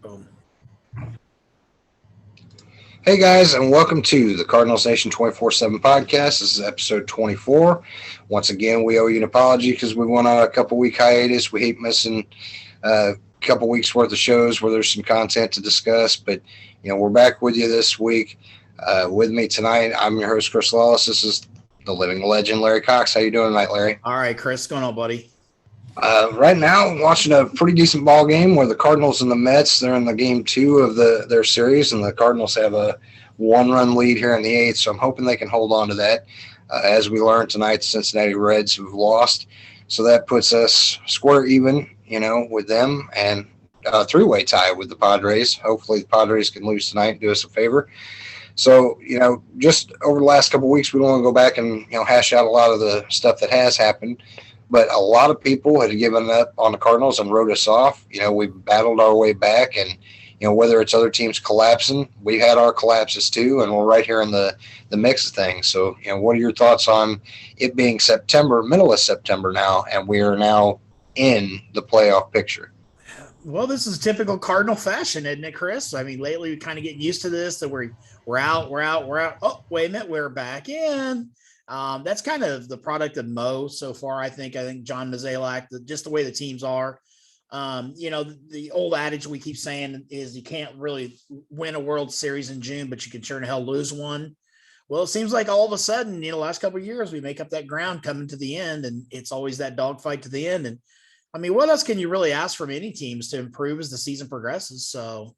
Boom. Hey guys, and welcome to the Cardinals Nation 24/7 podcast. This is episode 24. Once again, we owe you an apology because we went on a couple week hiatus. We hate missing a couple weeks worth of shows where there's some content to discuss. But we're back with you this week. With me tonight, I'm your host Chris Lawless. This is the living legend Larry Cox. How you doing tonight, Larry? All right, Chris, what's going on, buddy? Right now, I'm watching a pretty decent ball game where the Cardinals and the Mets, they're in the game 2 of their series, and the Cardinals have a 1-run lead here in the 8th, so I'm hoping they can hold on to that. As we learned tonight, the Cincinnati Reds have lost, so that puts us square even, with them, and a 3-way tie with the Padres. Hopefully the Padres can lose tonight and do us a favor. So, just over the last couple of weeks, we don't want to go back and, hash out a lot of the stuff that has happened. But a lot of people had given up on the Cardinals and wrote us off. We battled our way back, and whether it's other teams collapsing, we had our collapses too, and we're right here in the mix of things. So, what are your thoughts on it being September, middle of September now, and we are now in the playoff picture? Well, this is typical Cardinal fashion, isn't it, Chris? I mean, lately we kind of get used to this, that we're out. Oh, wait a minute, we're back in. That's kind of the product of Mo so far. I think John Mozeliak, just the way the teams are. The old adage we keep saying is you can't really win a World Series in June, but you can sure in hell lose one. Well, it seems like all of a sudden, last couple of years we make up that ground coming to the end, and it's always that dogfight to the end. And I mean, what else can you really ask from any teams to improve as the season progresses? So.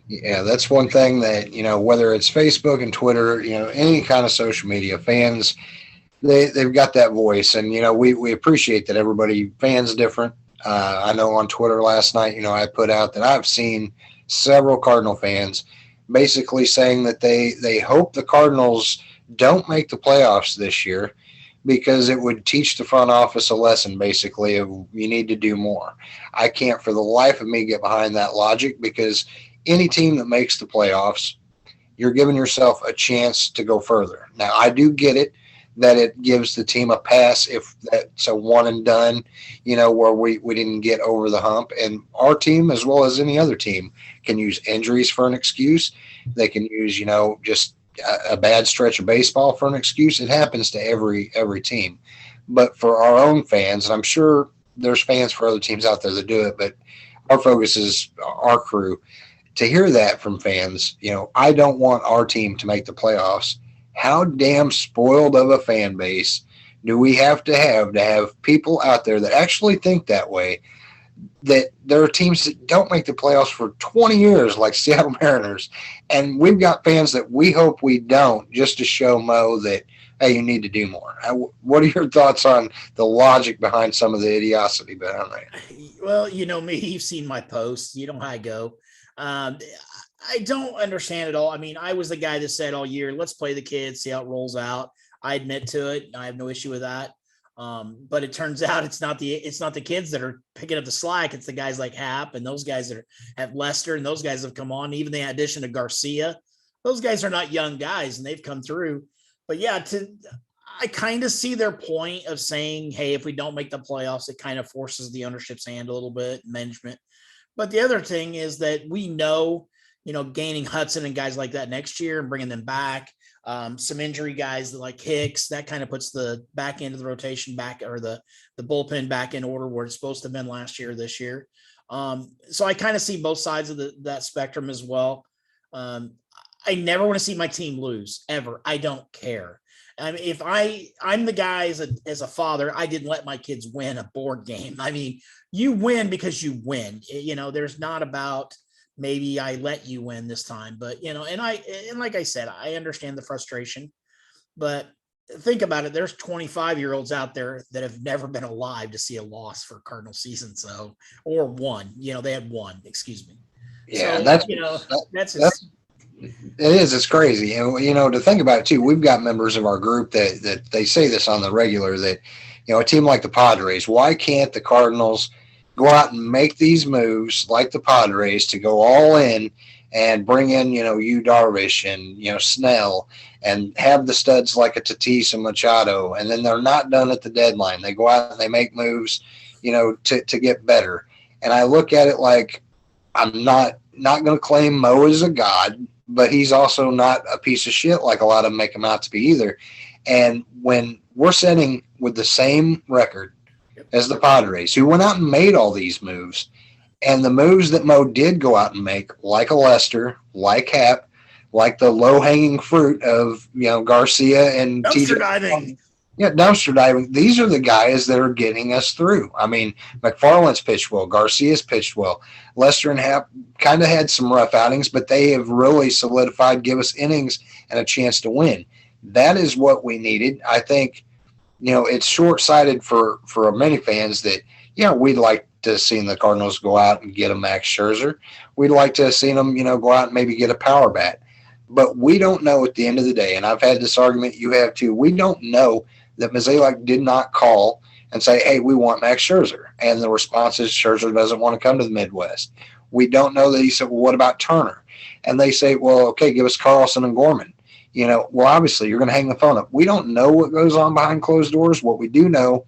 Yeah, that's one thing that, whether it's Facebook and Twitter, any kind of social media, fans, they've got that voice. And, we appreciate that everybody, fans different. I know on Twitter last night, I put out that I've seen several Cardinal fans basically saying that they hope the Cardinals don't make the playoffs this year because it would teach the front office a lesson, basically, of you need to do more. I can't for the life of me get behind that logic because any team that makes the playoffs, you're giving yourself a chance to go further. Now, I do get it that it gives the team a pass if that's a one and done, where we didn't get over the hump. And our team, as well as any other team, can use injuries for an excuse. They can use, just a bad stretch of baseball for an excuse. It happens to every team. But for our own fans, and I'm sure there's fans for other teams out there that do it, but our focus is our crew. To hear that from fans, I don't want our team to make the playoffs. How damn spoiled of a fan base do we have to people out there that actually think that way, that there are teams that don't make the playoffs for 20 years, like Seattle Mariners, and we've got fans that we hope we don't, just to show Mo that, hey, you need to do more. What are your thoughts on the logic behind some of the idiocy behind that? Well, me, you've seen my posts. You know how I go. I don't understand it all. I mean, I was the guy that said all year, let's play the kids, see how it rolls out. I admit to it. I have no issue with that. But it turns out it's not the kids that are picking up the slack. It's the guys like Hap and those guys that have Lester, and those guys have come on. Even the addition of Garcia, those guys are not young guys, and they've come through. But yeah, I kind of see their point of saying, hey, if we don't make the playoffs, it kind of forces the ownership's hand a little bit, management. But the other thing is that we know, gaining Hudson and guys like that next year and bringing them back, some injury guys like Hicks, that kind of puts the back end of the rotation back, or the bullpen back in order where it's supposed to have been last year, this year. So I kind of see both sides of that spectrum as well. I never want to see my team lose, ever. I don't care. I mean, if I'm the guy as a father, I didn't let my kids win a board game. I mean, you win because you win. There's not about maybe I let you win this time, but and like I said, I understand the frustration, but think about it. There's 25-year-olds out there that have never been alive to see a loss for Cardinal season. Or one, they had one, excuse me. Yeah. So, that's it is. It's crazy. And, to think about it too, we've got members of our group that they say this on the regular, that, a team like the Padres, why can't the Cardinals go out and make these moves like the Padres to go all in and bring in, Yu Darvish and, Snell, and have the studs like a Tatis and Machado, and then they're not done at the deadline. They go out and they make moves, to get better. And I look at it like, I'm not going to claim Mo is a god, but he's also not a piece of shit like a lot of them make him out to be either. And when we're sitting with the same record as the Padres, who went out and made all these moves, and the moves that Mo did go out and make, like a Lester, like Hap, like the low hanging fruit of Garcia and Dumpster TJ. diving. Yeah, dumpster diving. These are the guys that are getting us through. I mean, McFarland's pitched well. Garcia's pitched well. Lester and Hap kind of had some rough outings, but they have really solidified, give us innings and a chance to win. That is what we needed. I think, it's short-sighted for many fans that, we'd like to have seen the Cardinals go out and get a Max Scherzer. We'd like to have seen them, go out and maybe get a power bat. But we don't know at the end of the day, and I've had this argument, you have too, we don't know that Mozeliak did not call and say, hey, we want Max Scherzer. And the response is Scherzer doesn't want to come to the Midwest. We don't know that he said, well, what about Turner? And they say, well, okay, give us Carlson and Gorman. Well, obviously you're going to hang the phone up. We don't know what goes on behind closed doors. What we do know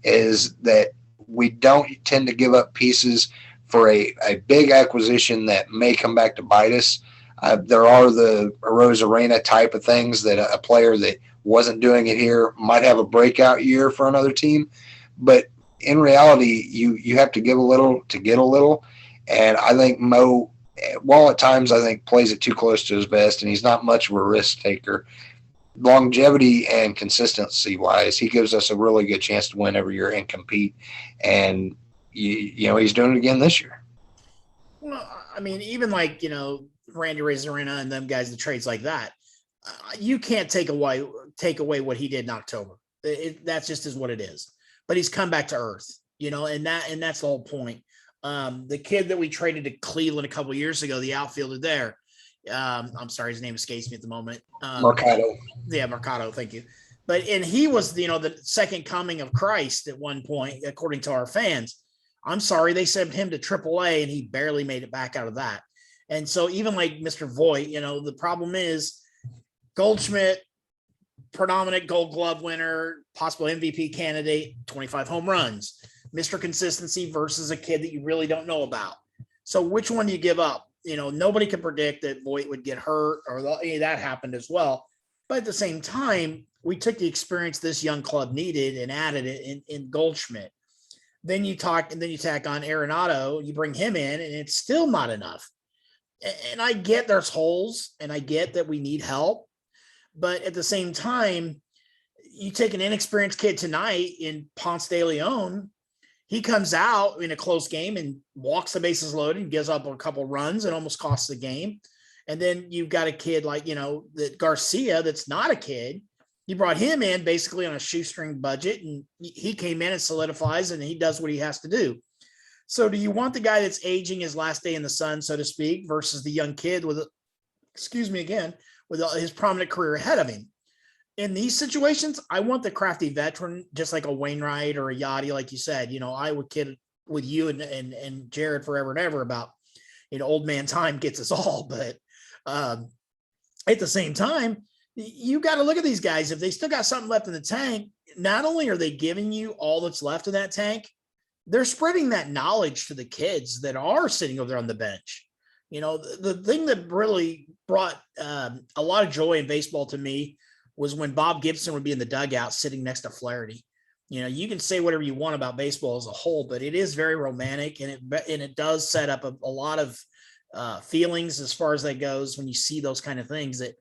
is that we don't tend to give up pieces for a big acquisition that may come back to bite us. There are the Arozarena type of things that a player that wasn't doing it here might have a breakout year for another team. But in reality, you have to give a little to get a little. And I think Mo, while at times I think plays it too close to his vest, and he's not much of a risk taker, longevity and consistency wise, he gives us a really good chance to win every year and compete. And, he's doing it again this year. Well, I mean, even like, Randy Arozarena and them guys, the trades like that, you can't take away what he did in October. That's just is what it is. But he's come back to earth, and that's the whole point. The kid that we traded to Cleveland a couple of years ago, the outfielder there, I'm sorry, his name escapes me at the moment. Mercado. Yeah, Mercado. Thank you. And he was, the second coming of Christ at one point, according to our fans. I'm sorry, they sent him to AAA and he barely made it back out of that. And so even like Mr. Voigt, the problem is Goldschmidt, predominant Gold Glove winner, possible MVP candidate, 25 home runs, Mr. Consistency versus a kid that you really don't know about. So which one do you give up? Nobody could predict that Voigt would get hurt or any of that happened as well. But at the same time, we took the experience this young club needed and added it in Goldschmidt. Then you tack on Arenado, you bring him in, and it's still not enough. And I get there's holes, and I get that we need help. But at the same time, you take an inexperienced kid tonight in Ponce de Leon, he comes out in a close game and walks the bases loaded and gives up a couple runs and almost costs the game. And then you've got a kid like, that Garcia, that's not a kid. You brought him in basically on a shoestring budget, and he came in and solidifies, and he does what he has to do. So do you want the guy that's aging his last day in the sun, so to speak, versus the young kid with his prominent career ahead of him? In these situations, I want the crafty veteran, just like a Wainwright or a Yachty, like you said. I would kid with you and Jared forever and ever about, old man time gets us all. But at the same time, you got to look at these guys. If they still got something left in the tank, not only are they giving you all that's left in that tank, they're spreading that knowledge to the kids that are sitting over there on the bench. The thing that really brought a lot of joy in baseball to me was when Bob Gibson would be in the dugout sitting next to Flaherty. You can say whatever you want about baseball as a whole, but it is very romantic, and it does set up a lot of feelings as far as that goes when you see those kind of things that,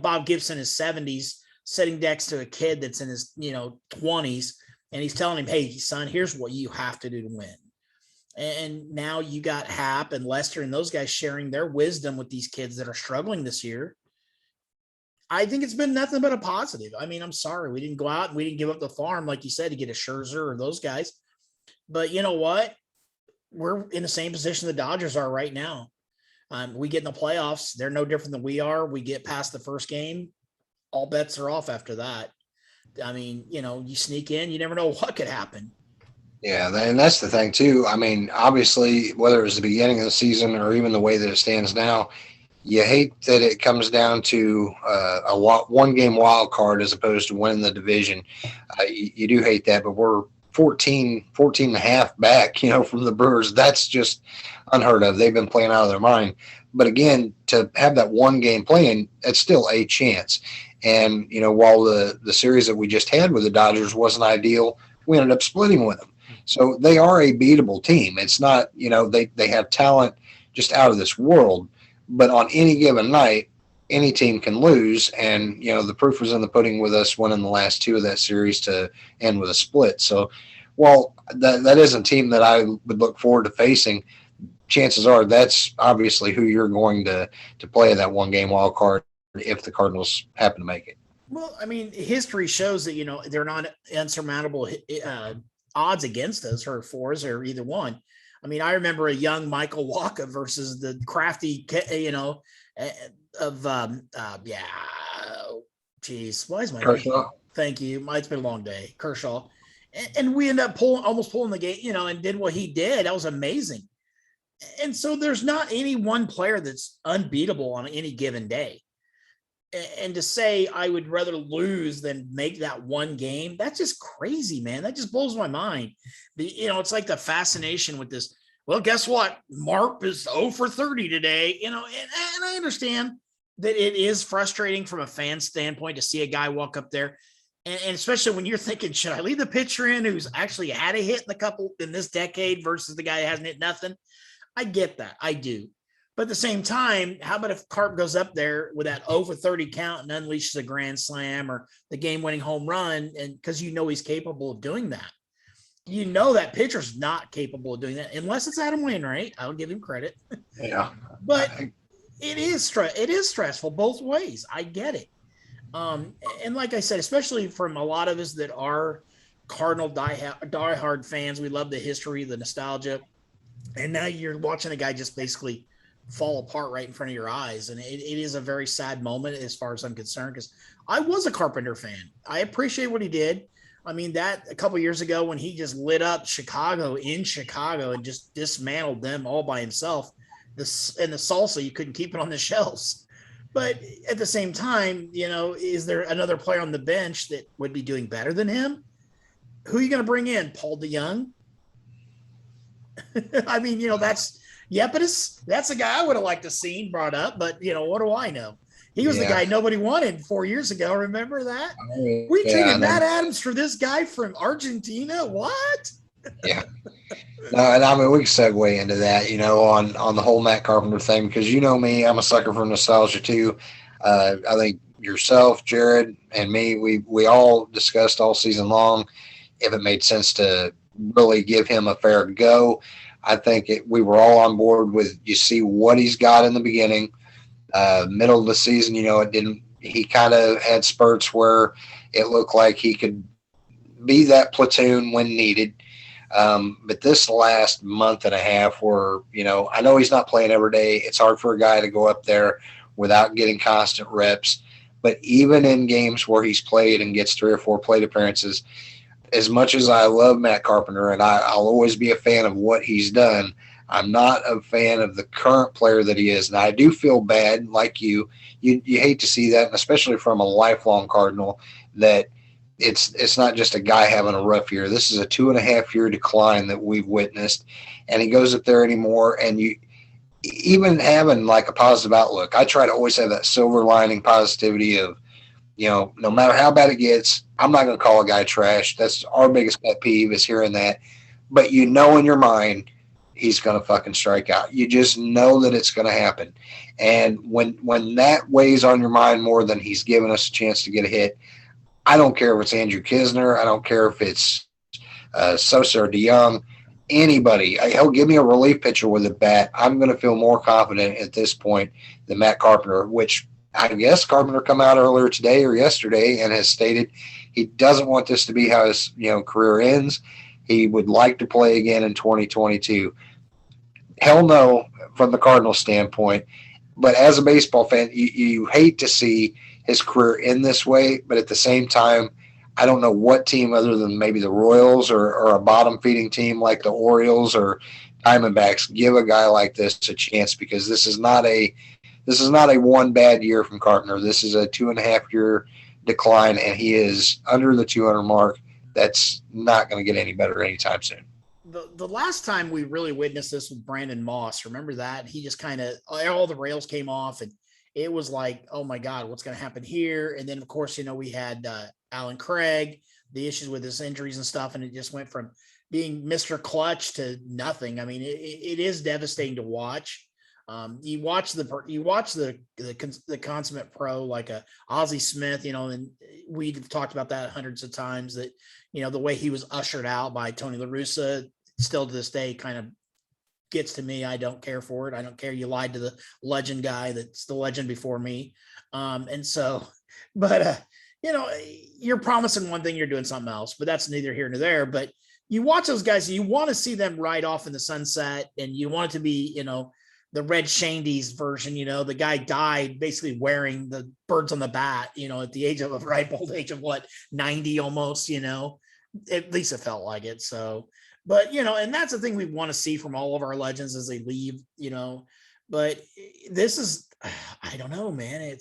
Bob Gibson in his 70s sitting next to a kid that's in his, 20s, and he's telling him, hey, son, here's what you have to do to win. And now you got Hap and Lester and those guys sharing their wisdom with these kids that are struggling this year. I think it's been nothing but a positive. I mean, I'm sorry, we didn't go out and we didn't give up the farm, like you said, to get a Scherzer or those guys. But you know what? We're in the same position the Dodgers are right now. We get in the playoffs. They're no different than we are. We get past the first game. All bets are off after that. I mean, you sneak in, you never know what could happen. Yeah, and that's the thing, too. I mean, obviously, whether it was the beginning of the season or even the way that it stands now, you hate that it comes down to a one-game wild card as opposed to winning the division. You do hate that, but we're 14 and a half back, from the Brewers. That's just unheard of. They've been playing out of their mind. But again, to have that one game playing, it's still a chance. And, while the series that we just had with the Dodgers wasn't ideal, we ended up splitting with them. So they are a beatable team. It's not, they have talent just out of this world. But on any given night, any team can lose. And, the proof was in the pudding with us winning the last two of that series to end with a split. So while that is a team that I would look forward to facing, chances are that's obviously who you're going to play that one game wild card if the Cardinals happen to make it. Well, I mean, history shows that, they're not insurmountable odds against us or for us or either one. I mean, I remember a young Michael Wacha versus the crafty, geez, why is my Kershaw? name? Thank you. It's been a long day. Kershaw. And we ended up almost pulling the game, and did what he did. That was amazing. And so there's not any one player that's unbeatable on any given day. And to say I would rather lose than make that one game, that's just crazy, man. That just blows my mind. It's like the fascination with this. Well, guess what? Marp is 0 for 30 today, and I understand that it is frustrating from a fan standpoint to see a guy walk up there. And especially when you're thinking, should I leave the pitcher in who's actually had a hit in this decade versus the guy that hasn't hit nothing? I get that. I do. But at the same time, how about if Carp goes up there with that 0 for 30 count and unleashes a grand slam or the game-winning home run, and because he's capable of doing that. That pitcher's not capable of doing that unless it's Adam Wainwright. I'll give him credit. Yeah. But it is stressful both ways. I get it. And like I said, especially from a lot of us that are Cardinal diehard fans, we love the history, the nostalgia. And now you're watching a guy just basically fall apart right in front of your eyes. And it is a very sad moment as far as I'm concerned, because I was a Carpenter fan. I appreciate what he did. I mean, that a couple years ago when he just lit up Chicago and just dismantled them all by himself, the salsa, you couldn't keep it on the shelves. But at the same time, is there another player on the bench that would be doing better than him? Who are you going to bring in? Paul DeYoung? I mean, that's Yepidus. That's a guy I would have liked to see brought up, but what do I know? He was the guy nobody wanted 4 years ago. Remember that? We traded Matt Adams for this guy from Argentina. What? Yeah. No, and I mean, we can segue into that, on the whole Matt Carpenter thing, because me, I'm a sucker for nostalgia too. I think yourself, Jared, and me, we all discussed all season long if it made sense to really give him a fair go. I think we were all on board with, you see what he's got in the beginning, middle of the season, it didn't, he kind of had spurts where it looked like he could be that platoon when needed. But this last month and a half where, I know he's not playing every day. It's hard for a guy to go up there without getting constant reps. But even in games where he's played and gets 3 or 4 plate appearances, as much as I love Matt Carpenter and I'll always be a fan of what he's done, I'm not a fan of the current player that he is. And I do feel bad, like you hate to see that, and especially from a lifelong Cardinal, that it's not just a guy having a rough year. This is a 2.5-year decline that we've witnessed, and he goes up there anymore. And you even having like a positive outlook, I try to always have that silver lining positivity of, no matter how bad it gets, I'm not going to call a guy trash. That's our biggest pet peeve, is hearing that. But in your mind, he's going to fucking strike out. You just know that it's going to happen. And when that weighs on your mind more than he's giving us a chance to get a hit, I don't care if it's Andrew Kisner. I don't care if it's Sosa or DeYoung. Anybody. He'll give me a relief pitcher with a bat. I'm going to feel more confident at this point than Matt Carpenter, which I guess Carpenter come out earlier today or yesterday and has stated he doesn't want this to be how his career ends. He would like to play again in 2022. Hell no, from the Cardinals standpoint. But as a baseball fan, you hate to see his career in this way. But at the same time, I don't know what team other than maybe the Royals or a bottom feeding team like the Orioles or Diamondbacks give a guy like this a chance, because this is not a one bad year from Carpenter. This is a 2.5-year decline, and he is under the 200 mark. that's not going to get any better anytime soon. The last time we really witnessed this with Brandon Moss, remember that? He just kind of, all the rails came off, and it was like, oh my God, what's going to happen here? And then, of course, we had Alan Craig, the issues with his injuries and stuff, and it just went from being Mr. Clutch to nothing. I mean, it is devastating to watch. You watch the consummate pro like a Ozzie Smith, and we've talked about that hundreds of times, that, the way he was ushered out by Tony La Russa still to this day kind of gets to me. I don't care for it. I don't care. You lied to the legend guy that's the legend before me. And so, but, you're promising one thing, you're doing something else, but that's neither here nor there. But you watch those guys, you want to see them ride off in the sunset, and you want it to be, the Red Shandy's version. The guy died basically wearing the birds on the bat, at the age of a ripe old age of 90 almost, at least it felt like it. So, but, and that's the thing we want to see from all of our legends as they leave, but this is, I don't know, man,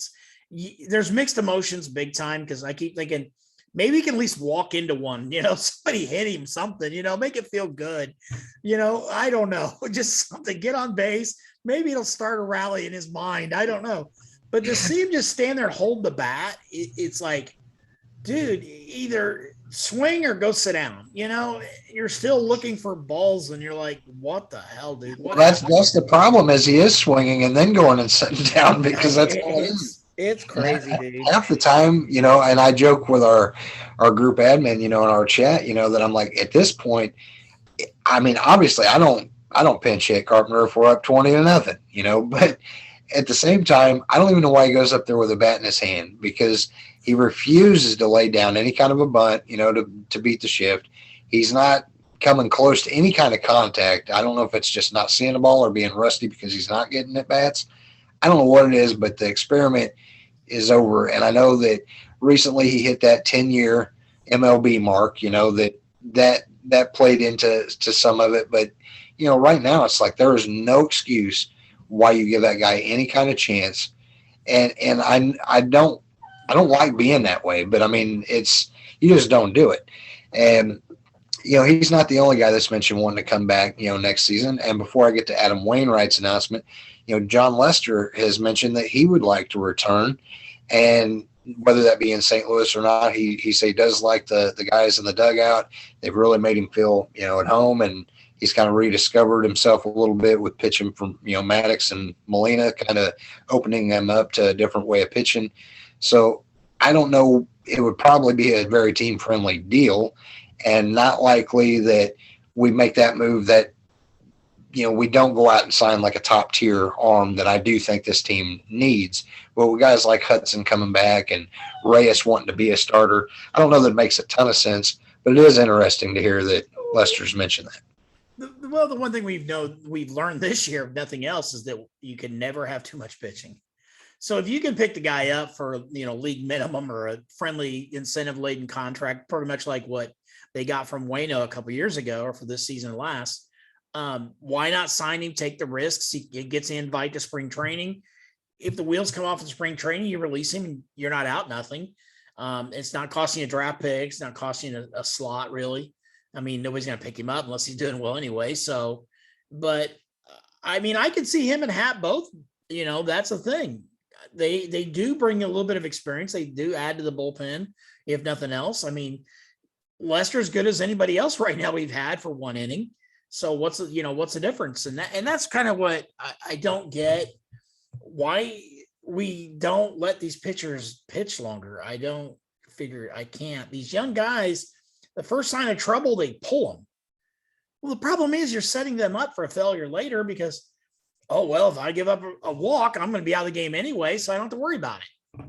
there's mixed emotions big time. Cause I keep thinking maybe he can at least walk into one, somebody hit him something, make it feel good. I don't know, just something, get on base. Maybe it'll start a rally in his mind. I don't know. But to see him just stand there and hold the bat, it's like, dude, either swing or go sit down. You're still looking for balls, and you're like, what the hell, dude? That's the problem, is he is swinging and then going and sitting down, because that's all it is. It's crazy, dude. Half the time, and I joke with our group admin, in our chat, that I'm like, at this point, I mean, obviously I don't pinch hit Carpenter if we're up 20-0, but at the same time, I don't even know why he goes up there with a bat in his hand, because he refuses to lay down any kind of a bunt, to beat the shift. He's not coming close to any kind of contact. I don't know if it's just not seeing the ball or being rusty because he's not getting at bats. I don't know what it is, but the experiment is over. And I know that recently he hit that 10-year MLB mark, that played into some of it. But, right now it's like there is no excuse why you give that guy any kind of chance. And I don't like being that way, but I mean, you just don't do it. And, he's not the only guy that's mentioned wanting to come back, next season. And before I get to Adam Wainwright's announcement, John Lester has mentioned that he would like to return, and whether that be in St. Louis or not, he say he does like the guys in the dugout. They've really made him feel, at home, and he's kind of rediscovered himself a little bit with pitching from, Maddox and Molina, kind of opening them up to a different way of pitching. So I don't know. It would probably be a very team-friendly deal, and not likely that we make that move that, we don't go out and sign like a top-tier arm that I do think this team needs. But with guys like Hudson coming back and Reyes wanting to be a starter, I don't know that it makes a ton of sense, but it is interesting to hear that Lester's mentioned that. Well, the one thing we've learned this year, if nothing else, is that you can never have too much pitching. So if you can pick the guy up for, league minimum or a friendly incentive-laden contract, pretty much like what they got from Waino a couple years ago, or for this season last, why not sign him, take the risks? He gets the invite to spring training. If the wheels come off in spring training, you release him and you're not out nothing. It's not costing you a draft pick. It's not costing you a slot, really. I mean, nobody's going to pick him up unless he's doing well anyway. So, but I mean, I could see him and Hap both, that's the thing. They do bring a little bit of experience. They do add to the bullpen, if nothing else. I mean, Lester as good as anybody else right now we've had for one inning. So what's the difference? And that's kind of what I don't get, why we don't let these pitchers pitch longer. I don't figure, I can't. These young guys, the first sign of trouble, they pull them. Well, the problem is you're setting them up for a failure later, because, if I give up a walk, I'm going to be out of the game anyway, so I don't have to worry about it.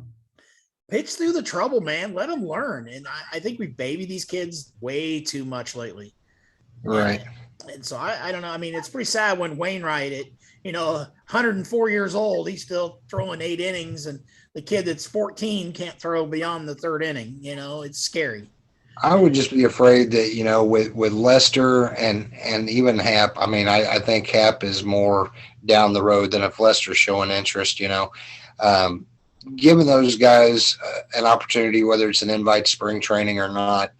Pitch through the trouble, man. Let them learn. And I think we baby these kids way too much lately. Right. And so I don't know. I mean, it's pretty sad when Wainwright at, 104 years old, he's still throwing 8 innings, and the kid that's 14 can't throw beyond the 3rd inning. It's scary. I would just be afraid that, with Lester and even Hap, I mean, I think Hap is more down the road than if Lester's showing interest, giving those guys an opportunity, whether it's an invite to spring training or not,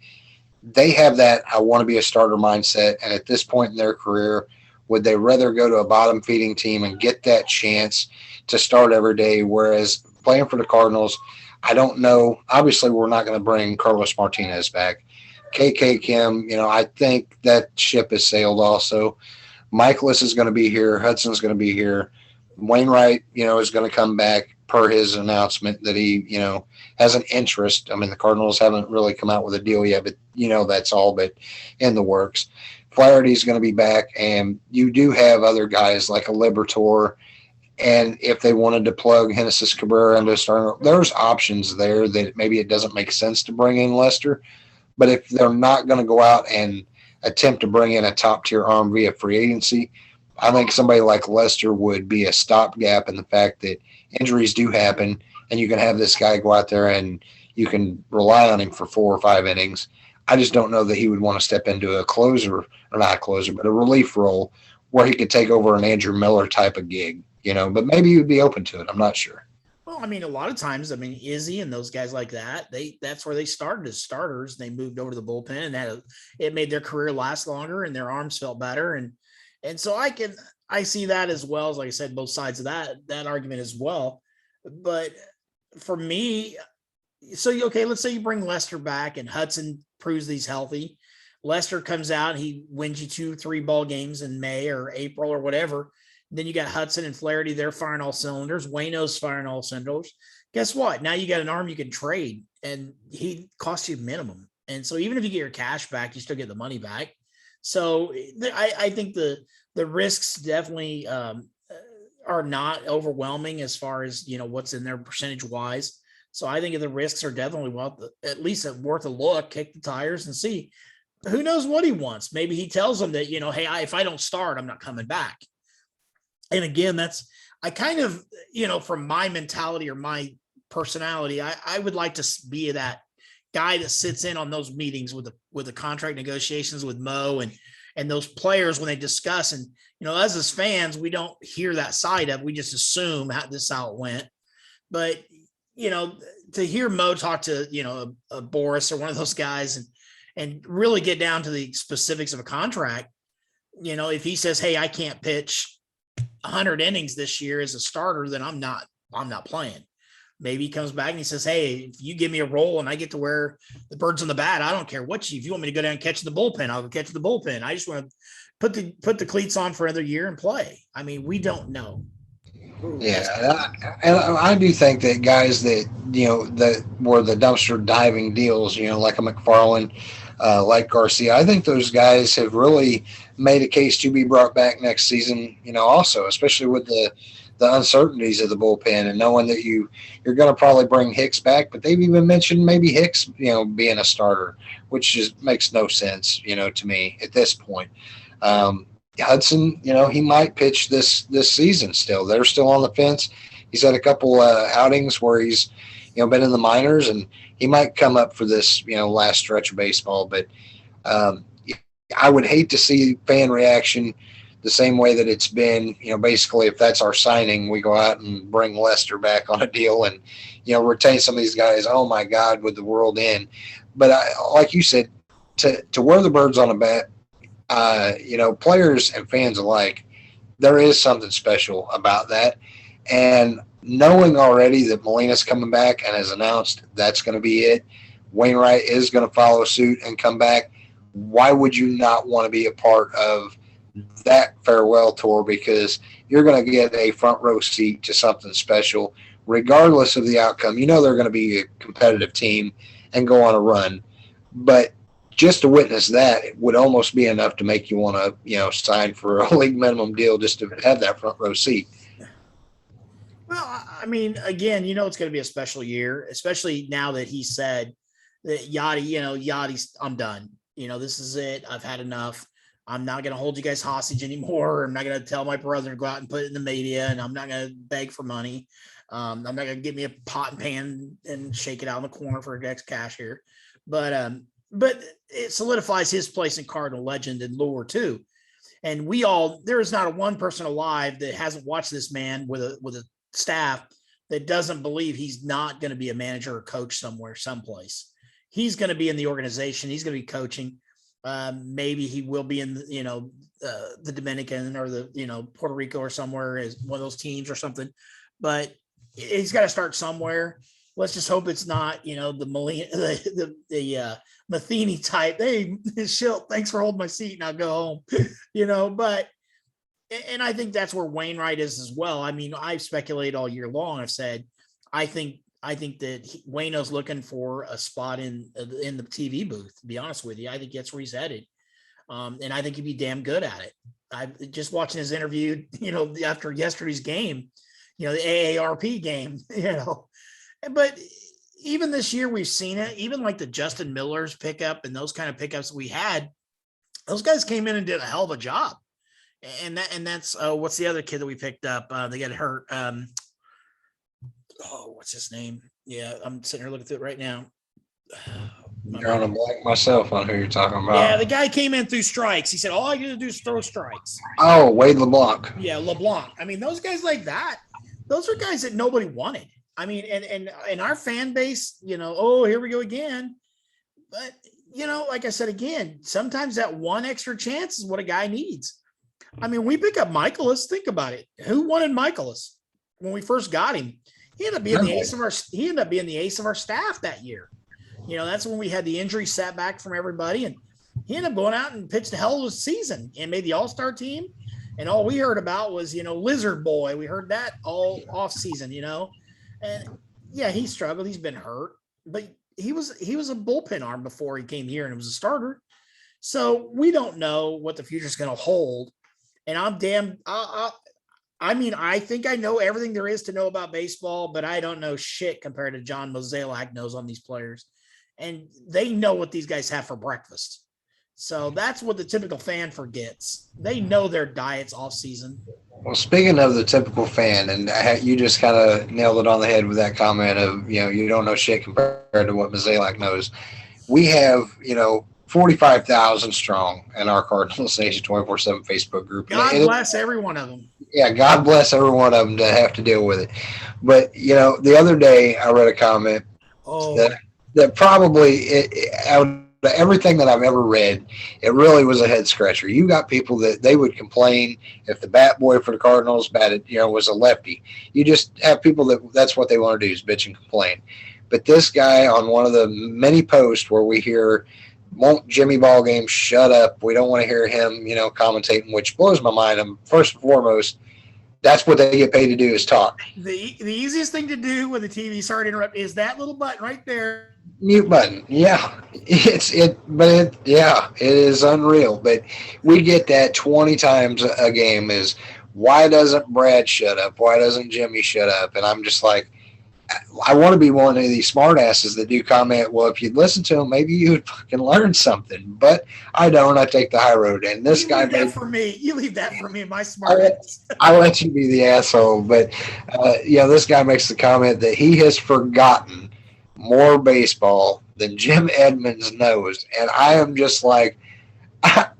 they have that I want to be a starter mindset. And at this point in their career, would they rather go to a bottom feeding team and get that chance to start every day? Whereas playing for the Cardinals, I don't know. Obviously, we're not going to bring Carlos Martinez back. KK Kim, I think that ship has sailed also. Michaelis is going to be here. Hudson's going to be here. Wainwright, is going to come back per his announcement that he, has an interest. I mean, the Cardinals haven't really come out with a deal yet, but that's all but in the works. Flaherty's going to be back, and you do have other guys like a Libertor. And if they wanted to plug Genesis Cabrera into a starter, there's options there that maybe it doesn't make sense to bring in Lester. But if they're not going to go out and attempt to bring in a top tier arm via free agency, I think somebody like Lester would be a stopgap in the fact that injuries do happen, and you can have this guy go out there and you can rely on him for 4 or 5 innings. I just don't know that he would want to step into a closer, or not a closer, but a relief role where he could take over an Andrew Miller type of gig, but maybe he would be open to it. I'm not sure. Well, I mean, a lot of times, Izzy and those guys like that's where they started as starters. They moved over to the bullpen, and it made their career last longer, and their arms felt better. And so I see that as well, as like I said, both sides of that argument as well. But for me, okay, let's say you bring Lester back and Hudson proves that he's healthy. Lester comes out, he wins you 2-3 ball games in May or April or whatever. Then you got Hudson and Flaherty, they're firing all cylinders. Wayno's firing all cylinders. Guess what? Now you got an arm you can trade, and he costs you minimum. And so even if you get your cash back, you still get the money back. So I think the risks definitely are not overwhelming as far as, what's in there percentage wise. So I think the risks are definitely at least worth a look, kick the tires and see. Who knows what he wants? Maybe he tells them that, hey, if I don't start, I'm not coming back. And again, I kind of, from my mentality or my personality, I would like to be that guy that sits in on those meetings with the contract negotiations with Mo and those players when they discuss. And, us as fans, we don't hear that side of it. We just assume how it went. But, to hear Mo talk to, a Boris or one of those guys and really get down to the specifics of a contract, if he says, hey, I can't pitch 100 innings this year as a starter, then I'm not playing. Maybe he comes back and he says, hey, if you give me a role and I get to wear the birds on the bat, I don't care if you want me to go down and catch the bullpen, I'll go catch the bullpen. I just want to put the cleats on for another year and play. I mean, we don't know. Yeah. And I do think that guys that, that were the dumpster diving deals, like a McFarland, like Garcia, I think those guys have really made a case to be brought back next season, also, especially with the uncertainties of the bullpen and knowing that you're going to probably bring Hicks back, but they've even mentioned maybe Hicks, being a starter, which just makes no sense, to me at this point. Hudson, he might pitch this season still. They're still on the fence. He's had a couple outings where he's, been in the minors, and he might come up for this, last stretch of baseball. But I would hate to see fan reaction the same way that it's been, basically if that's our signing, we go out and bring Lester back on a deal and, retain some of these guys. Oh my God, would the world end? But like you said, to wear the birds on a bat, players and fans alike, there is something special about that. And knowing already that Molina's coming back and has announced that's going to be it, Wainwright is going to follow suit and come back, why would you not want to be a part of that farewell tour? Because you're going to get a front row seat to something special, regardless of the outcome. They're going to be a competitive team and go on a run. But just to witness that, it would almost be enough to make you want to, sign for a league minimum deal just to have that front row seat. Well, I mean, again, it's going to be a special year, especially now that he said that Yachty's, I'm done. This is it. I've had enough. I'm not going to hold you guys hostage anymore. I'm not going to tell my brother to go out and put it in the media, and I'm not going to beg for money. I'm not going to get me a pot and pan and shake it out in the corner for next cash here. But it solidifies his place in Cardinal legend and lore too. And there is not a one person alive that hasn't watched this man with a staff that doesn't believe he's not going to be a manager or coach someplace. he's going to be in the organization. He's going to be coaching. Maybe he will be in, the Dominican or the, Puerto Rico or somewhere as one of those teams or something, but he's got to start somewhere. Let's just hope it's not, the Matheny type. Hey, Schilt, thanks for holding my seat. Now go home, but, and I think that's where Wainwright is as well. I mean, I've speculated all year long. I've said, I think that Waino's looking for a spot in the TV booth, to be honest with you. I think that's where he's headed. And I think he'd be damn good at it. I just watching his interview, after yesterday's game, the AARP game, but even this year we've seen it, even like the Justin Miller's pickup and those kind of pickups we had, those guys came in and did a hell of a job. And that's what's the other kid that we picked up? They got hurt. What's his name? Yeah, I'm sitting here looking through it right now. I'm drawing a blank myself on who you're talking about. Yeah, the guy came in through strikes. He said, all I got to do is throw strikes. Oh, Wade LeBlanc. Yeah, LeBlanc. I mean, those guys like that, those are guys that nobody wanted. I mean, and our fan base, here we go again. But, like I said, again, sometimes that one extra chance is what a guy needs. I mean, we pick up Michaelis. Think about it. Who wanted Michaelis when we first got him? He ended up being the ace of our staff that year. That's when we had the injury setback from everybody, and he ended up going out and pitched a hell of a season and made the All-Star team. And all we heard about was, Lizard Boy. We heard that all off season, and yeah, he struggled. He's been hurt, but he was a bullpen arm before he came here and was a starter. So we don't know what the future is going to hold. And I think I know everything there is to know about baseball, but I don't know shit compared to John Mozeliak knows on these players. And they know what these guys have for breakfast. So that's what the typical fan forgets. They know their diets off season. Well, speaking of the typical fan, and you just kind of nailed it on the head with that comment of, you don't know shit compared to what Mozeliak knows. We have, 45,000 strong in our Cardinals Nation 24/7 Facebook group. God bless every one of them. Yeah, God bless every one of them to have to deal with it. But, the other day I read a comment that probably out of everything that I've ever read, it really was a head scratcher. You got people that they would complain if the bat boy for the Cardinals batted, was a lefty. You just have people that's what they want to do is bitch and complain. But this guy on one of the many posts where we hear, won't Jimmy Ballgame shut up? We don't want to hear him, commentating, which blows my mind. First and foremost, that's what they get paid to do is talk. The easiest thing to do with the TV, sorry to interrupt, is that little button right there. Mute button. Yeah. It is unreal. But we get that 20 times a game is, why doesn't Brad shut up? Why doesn't Jimmy shut up? And I'm just like, I want to be one of these smartasses that do comment, well, if you'd listen to him, maybe you would fucking learn something. But I don't. I take the high road. And this guy leave that for me. You leave that for me, my smartass. I'll let you be the asshole. But, this guy makes the comment that he has forgotten more baseball than Jim Edmonds knows. And I am just like,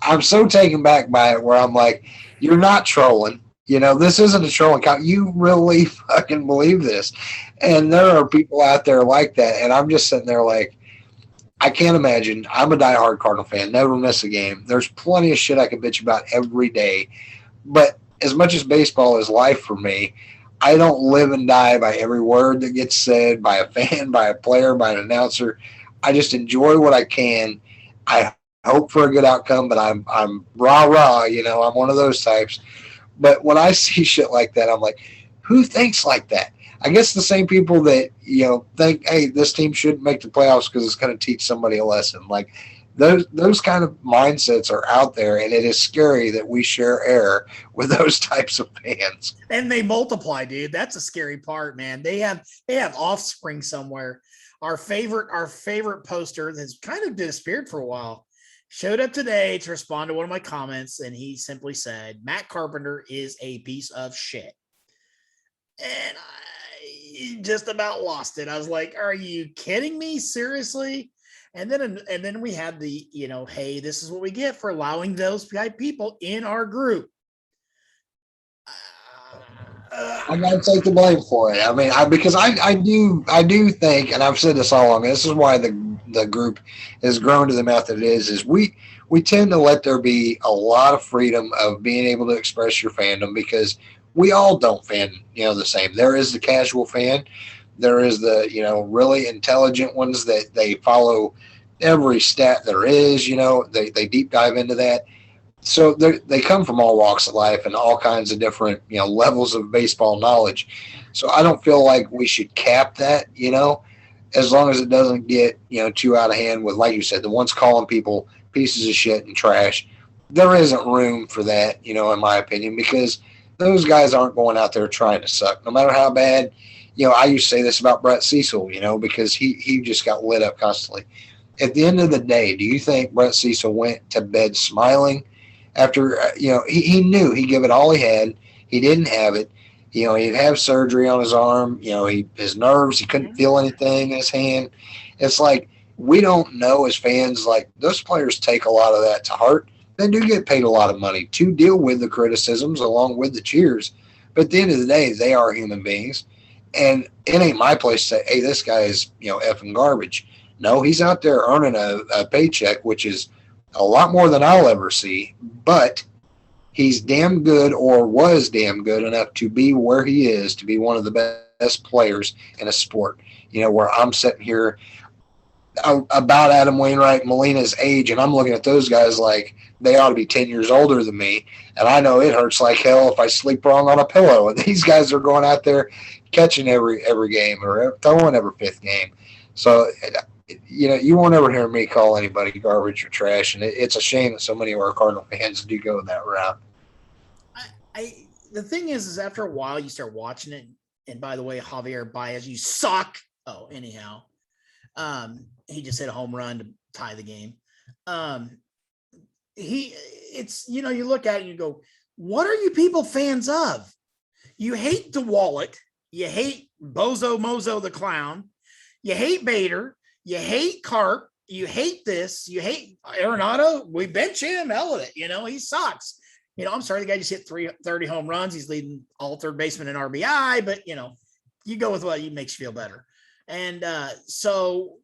I'm so taken back by it where I'm like, you're not trolling. This isn't a trolling account. You really fucking believe this. And there are people out there like that. And I'm just sitting there like, I can't imagine. I'm a diehard Cardinal fan, never miss a game. There's plenty of shit I can bitch about every day. But as much as baseball is life for me, I don't live and die by every word that gets said by a fan, by a player, by an announcer. I just enjoy what I can. I hope for a good outcome, but I'm rah-rah, I'm one of those types. But when I see shit like that, I'm like, who thinks like that? I guess the same people that, think, hey, this team shouldn't make the playoffs because it's going to teach somebody a lesson. Like, those kind of mindsets are out there, and it is scary that we share air with those types of fans. And they multiply, dude. That's a scary part, man. They have offspring somewhere. Our favorite poster that's kind of disappeared for a while showed up today to respond to one of my comments, and he simply said, Matt Carpenter is a piece of shit. And I just about lost it. I was like, are you kidding me? Seriously? And then we had the, hey, this is what we get for allowing those people in our group. I'm going to take the blame for it. I mean, because I do think, and I've said this all along, this is why the the group has grown to the amount that it is we tend to let there be a lot of freedom of being able to express your fandom because we all don't fan, the same. There is the casual fan. There is the, really intelligent ones that they follow every stat there is, they deep dive into that. So they come from all walks of life and all kinds of different, levels of baseball knowledge. So I don't feel like we should cap that, as long as it doesn't get, too out of hand with, like you said, the ones calling people pieces of shit and trash. There isn't room for that, in my opinion, because those guys aren't going out there trying to suck, no matter how bad. I used to say this about Brett Cecil, because he just got lit up constantly. At the end of the day, do you think Brett Cecil went to bed smiling after, he knew he'd give it all he had. He didn't have it. He'd have surgery on his arm. His nerves, he couldn't feel anything in his hand. It's like, we don't know as fans, like, those players take a lot of that to heart. They do get paid a lot of money to deal with the criticisms along with the cheers. But at the end of the day, they are human beings. And it ain't my place to say, hey, this guy is, effing garbage. No, he's out there earning a paycheck, which is a lot more than I'll ever see. But he's damn good, or was damn good enough to be where he is, to be one of the best players in a sport. Where I'm sitting here about Adam Wainwright, Molina's age, and I'm looking at those guys like they ought to be 10 years older than me. And I know it hurts like hell if I sleep wrong on a pillow. And these guys are going out there catching every game or throwing every fifth game. So, you won't ever hear me call anybody garbage or trash. And it's a shame that so many of our Cardinal fans do go that route. The thing is after a while you start watching it. And by the way, Javier Baez, you suck. Oh, anyhow. He just hit a home run to tie the game. You look at it and you go, what are you people fans of? You hate DeWallet. You hate Bozo Mozo the clown. You hate Bader. You hate Carp. You hate this. You hate Arenado. We bench him. Hell with it. He sucks. I'm sorry. The guy just hit 30 home runs. He's leading all third basemen in RBI, but you go with what makes you feel better. And so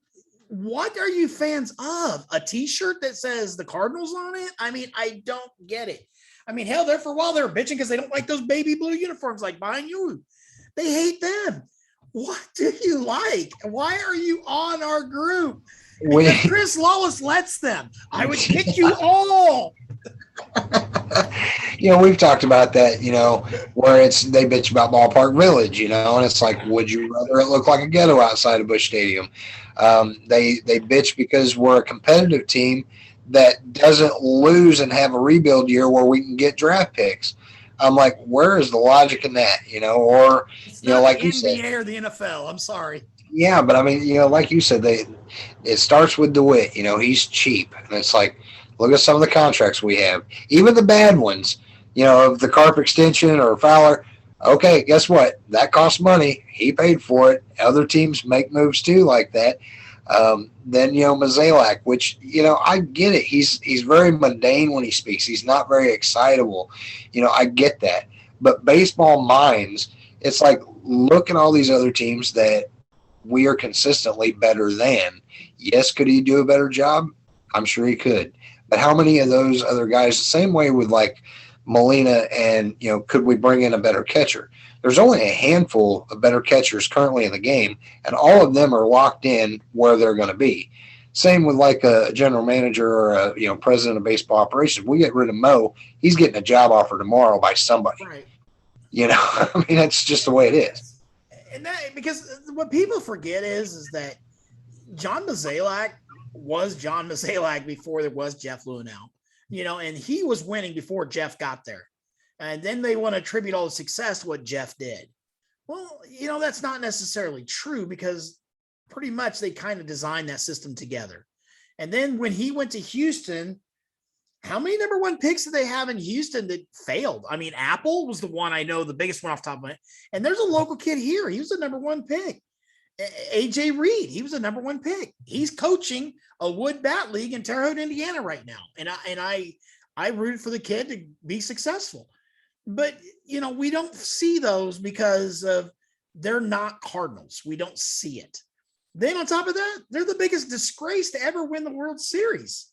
what are you fans of? A t-shirt that says the Cardinals on it? I mean, I don't get it. I mean, hell, there for a while they were bitching because they don't like those baby blue uniforms like behind you. They hate them. What do you like? Why are you on our group? Because Chris Lawless lets them. I would kick you all. We've talked about that, where they bitch about Ballpark Village, and it's like, would you rather it look like a ghetto outside of Busch Stadium? They bitch because we're a competitive team that doesn't lose and have a rebuild year where we can get draft picks. I'm like, where is the logic in that? Or it's not like the you NBA said, or the NFL. I'm sorry. Yeah, but I mean, like you said, it starts with DeWitt. He's cheap, and it's like, look at some of the contracts we have, even the bad ones. Of the Carp extension or Fowler. Okay, guess what? That costs money. He paid for it. Other teams make moves too like that. Then Mozeliak, which I get it. He's very mundane when he speaks. He's not very excitable. I get that. But baseball minds, it's like, look at all these other teams that we are consistently better than. Yes, could he do a better job? I'm sure he could. But how many of those other guys? The same way with like Molina and could we bring in a better catcher? There's only a handful of better catchers currently in the game, and all of them are locked in where they're going to be. Same with like a general manager or a president of baseball operations. We get rid of Mo, he's getting a job offer tomorrow by somebody. Right. I mean, that's just the way it is. And that, because what people forget is that John Mozeliak was John Mozeliak before there was Jeff Lunel, and he was winning before Jeff got there. And then they want to attribute all the success to what Jeff did. Well, that's not necessarily true, because pretty much they kind of designed that system together. And then when he went to Houston, how many number one picks did they have in Houston that failed? I mean, Apple was the one I know, the biggest one off the top of my head. And there's a local kid here. He was the number one pick. AJ Reed, he was the number one pick. He's coaching a wood bat league in Terre Haute, Indiana right now. And I rooted for the kid to be successful. But, we don't see those because of they're not Cardinals. We don't see it. Then on top of that, they're the biggest disgrace to ever win the World Series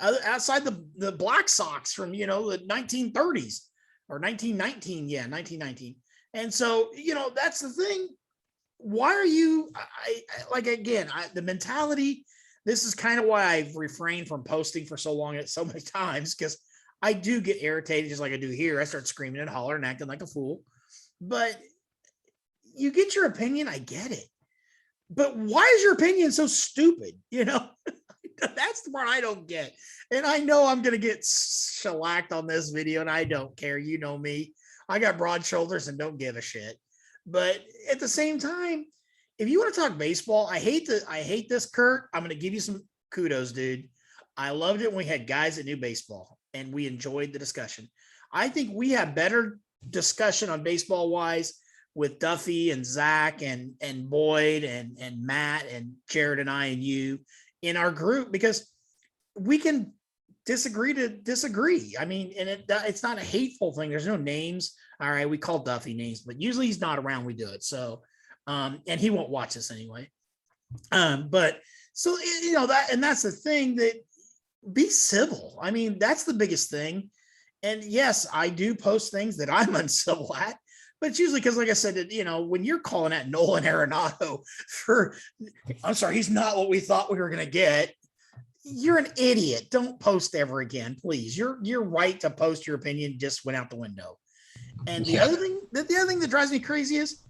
outside the Black Sox from, the 1930s or 1919. Yeah, 1919. And so, that's the thing. Why are you, the mentality, this is kind of why I've refrained from posting for so long at so many times, because I do get irritated just like I do here. I start screaming and hollering and acting like a fool. But you get your opinion, I get it. But why is your opinion so stupid? That's the part I don't get. And I know I'm going to get shellacked on this video, and I don't care. You know me. I got broad shoulders and don't give a shit. But at the same time, if you want to talk baseball, I hate this, Kurt. I'm going to give you some kudos, dude. I loved it when we had guys that knew baseball and we enjoyed the discussion. I think we have better discussion on baseball wise with Duffy and Zach and Boyd and Matt and Jared and I and you in our group, because we can disagree to disagree. I mean, and it's not a hateful thing. There's no names. All right. We call Duffy names, but usually he's not around. We do it. So, and he won't watch this anyway. But so, that's the thing, that be civil. I mean, that's the biggest thing. And yes, I do post things that I'm uncivil at, but it's usually because, like I said, when you're calling at Nolan Arenado I'm sorry, he's not what we thought we were going to get. You're an idiot. Don't post ever again, please. Your right to post your opinion just went out the window. And the other thing that drives me crazy is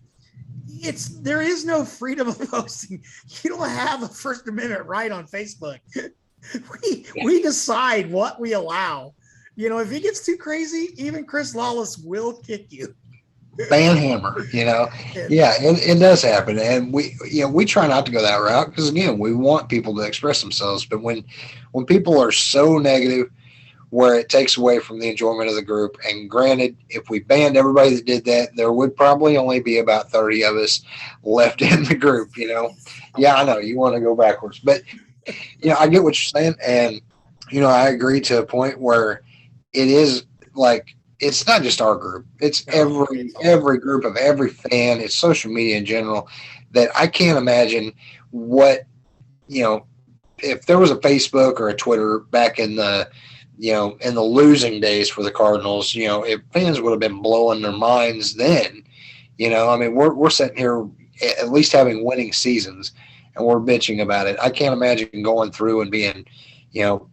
there is no freedom of posting. You don't have a First Amendment right on Facebook. We decide what we allow. If it gets too crazy, even Chris Lawless will kick you. Fan hammer, yeah, it does happen, and we try not to go that route, because again, we want people to express themselves. But when people are so negative, where it takes away from the enjoyment of the group, and granted, if we banned everybody that did that, there would probably only be about 30 of us left in the group. Yeah, I know you want to go backwards, but I get what you're saying, and I agree to a point where it is like, it's not just our group. It's every group of every fan. It's social media in general, that I can't imagine what, if there was a Facebook or a Twitter back in the, in the losing days for the Cardinals, if fans would have been blowing their minds then, I mean, we're sitting here at least having winning seasons, and we're bitching about it. I can't imagine going through and being,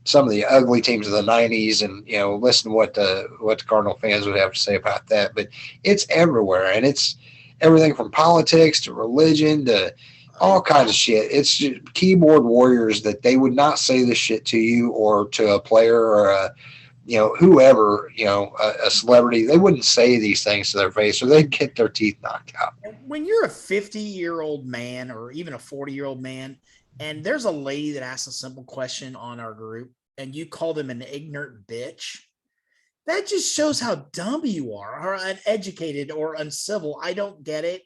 some of the ugly teams of the 90s, and, listen to what the Cardinal fans would have to say about that. But it's everywhere, and it's everything from politics to religion to all kinds of shit. It's just keyboard warriors that they would not say this shit to you or to a player or a, whoever, a celebrity. They wouldn't say these things to their face, or they'd get their teeth knocked out. When you're a 50-year-old man or even a 40-year-old man, and there's a lady that asks a simple question on our group, and you call them an ignorant bitch, that just shows how dumb you are, or uneducated or uncivil. I don't get it.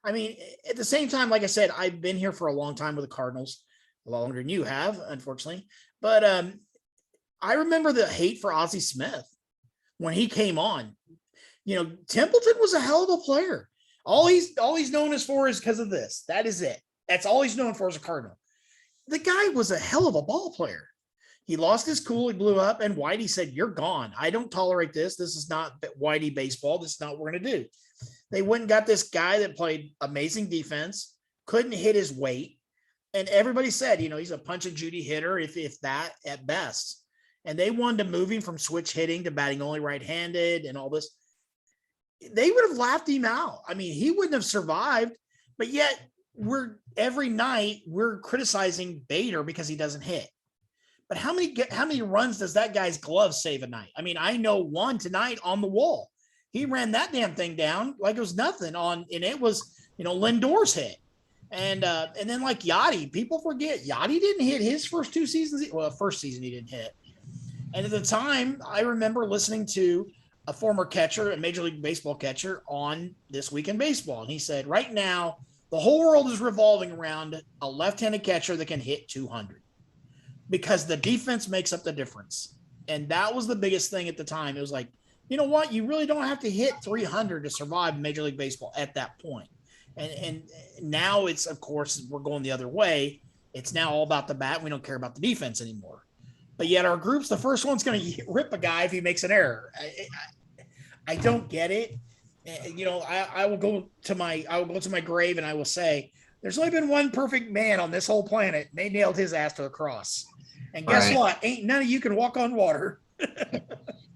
I mean, at the same time, like I said, I've been here for a long time with the Cardinals, longer than you have, unfortunately. But I remember the hate for Ozzie Smith when he came on. Templeton was a hell of a player. All he's known as for is because of this. That is it. That's all he's known for as a Cardinal. The guy was a hell of a ball player. He lost his cool. He blew up. And Whitey said, "You're gone. I don't tolerate this. This is not Whitey baseball. This is not what we're going to do." They went and got this guy that played amazing defense, couldn't hit his weight. And everybody said, he's a punch and Judy hitter, if that at best. And they wanted to move him from switch hitting to batting only right-handed and all this. They would have laughed him out. I mean, he wouldn't have survived, but yet every night we're criticizing Bader because he doesn't hit. But how many runs does that guy's glove save a night? I mean, I know one tonight on the wall. He ran that damn thing down like it was nothing and it was, Lindor's hit. And then like Yachty, people forget Yachty didn't hit his first two seasons. Well, first season he didn't hit. And at the time, I remember listening to a former catcher, a Major League Baseball catcher, on This Week in Baseball. And he said, right now, the whole world is revolving around a left-handed catcher that can hit 200 because the defense makes up the difference. And that was the biggest thing at the time. It was like, you know what? You really don't have to hit 300 to survive in Major League Baseball at that point. And now it's, of course, we're going the other way. It's now all about the bat. We don't care about the defense anymore. But yet our group's the first one's going to rip a guy if he makes an error. I don't get it. I will go to my grave and I will say there's only been one perfect man on this whole planet. And they nailed his ass to a cross. And guess what? Ain't none of you can walk on water.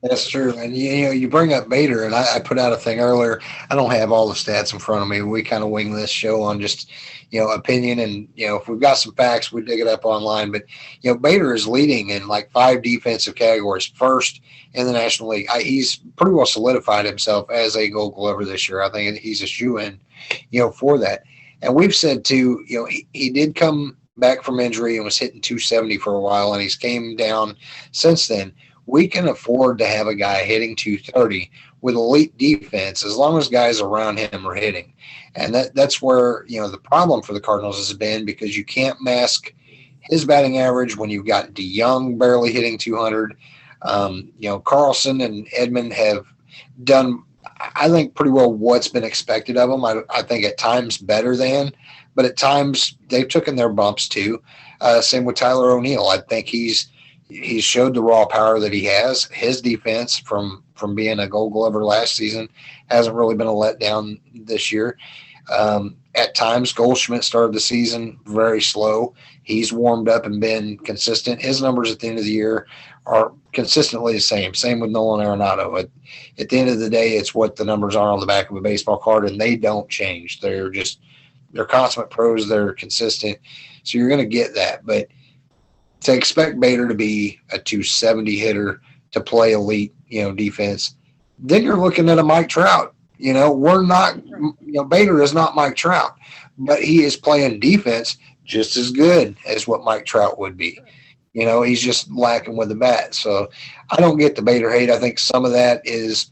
That's true. And you bring up Bader, and I put out a thing earlier. I don't have all the stats in front of me. We kind of wing this show on just, opinion. And, if we've got some facts, we dig it up online. But, Bader is leading in like 5 defensive categories, first in the National League. He's pretty well solidified himself as a Gold Glover this year. I think he's a shoo-in, for that. And we've said, too, he did come back from injury and was hitting 270 for a while, and he's came down since then. We can afford to have a guy hitting 230 with elite defense as long as guys around him are hitting. And that's where, the problem for the Cardinals has been, because you can't mask his batting average when you've got DeYoung barely hitting 200. Carlson and Edman have done, I think, pretty well what's been expected of them. I think at times better than, but at times they've taken their bumps too. Same with Tyler O'Neill. I think he's showed the raw power that he has. His defense from being a Gold Glover last season hasn't really been a letdown this year. At times, Goldschmidt started the season very slow. He's warmed up and been consistent. His numbers at the end of the year are consistently the same. Same with Nolan Arenado. At the end of the day, it's what the numbers are on the back of a baseball card, and they don't change. They're consummate pros. They're consistent. So you're going to get that. But to expect Bader to be a 270 hitter, to play elite, defense, then you're looking at a Mike Trout. We're not, Bader is not Mike Trout, but he is playing defense just as good as what Mike Trout would be. He's just lacking with the bat. So I don't get the Bader hate. I think some of that is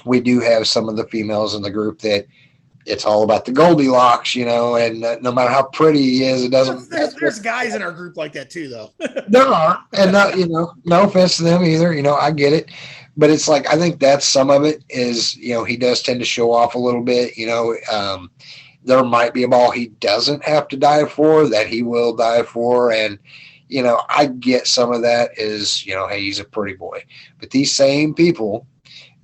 we do have some of the females in the group that it's all about the Goldilocks, and no matter how pretty he is, it doesn't. There's guys in our group like that too, though. There are, and not, no offense to them either. I get it, but it's like I think that's some of it is he does tend to show off a little bit. There might be a ball he doesn't have to dive for that he will dive for, and I get some of that is hey, he's a pretty boy, but these same people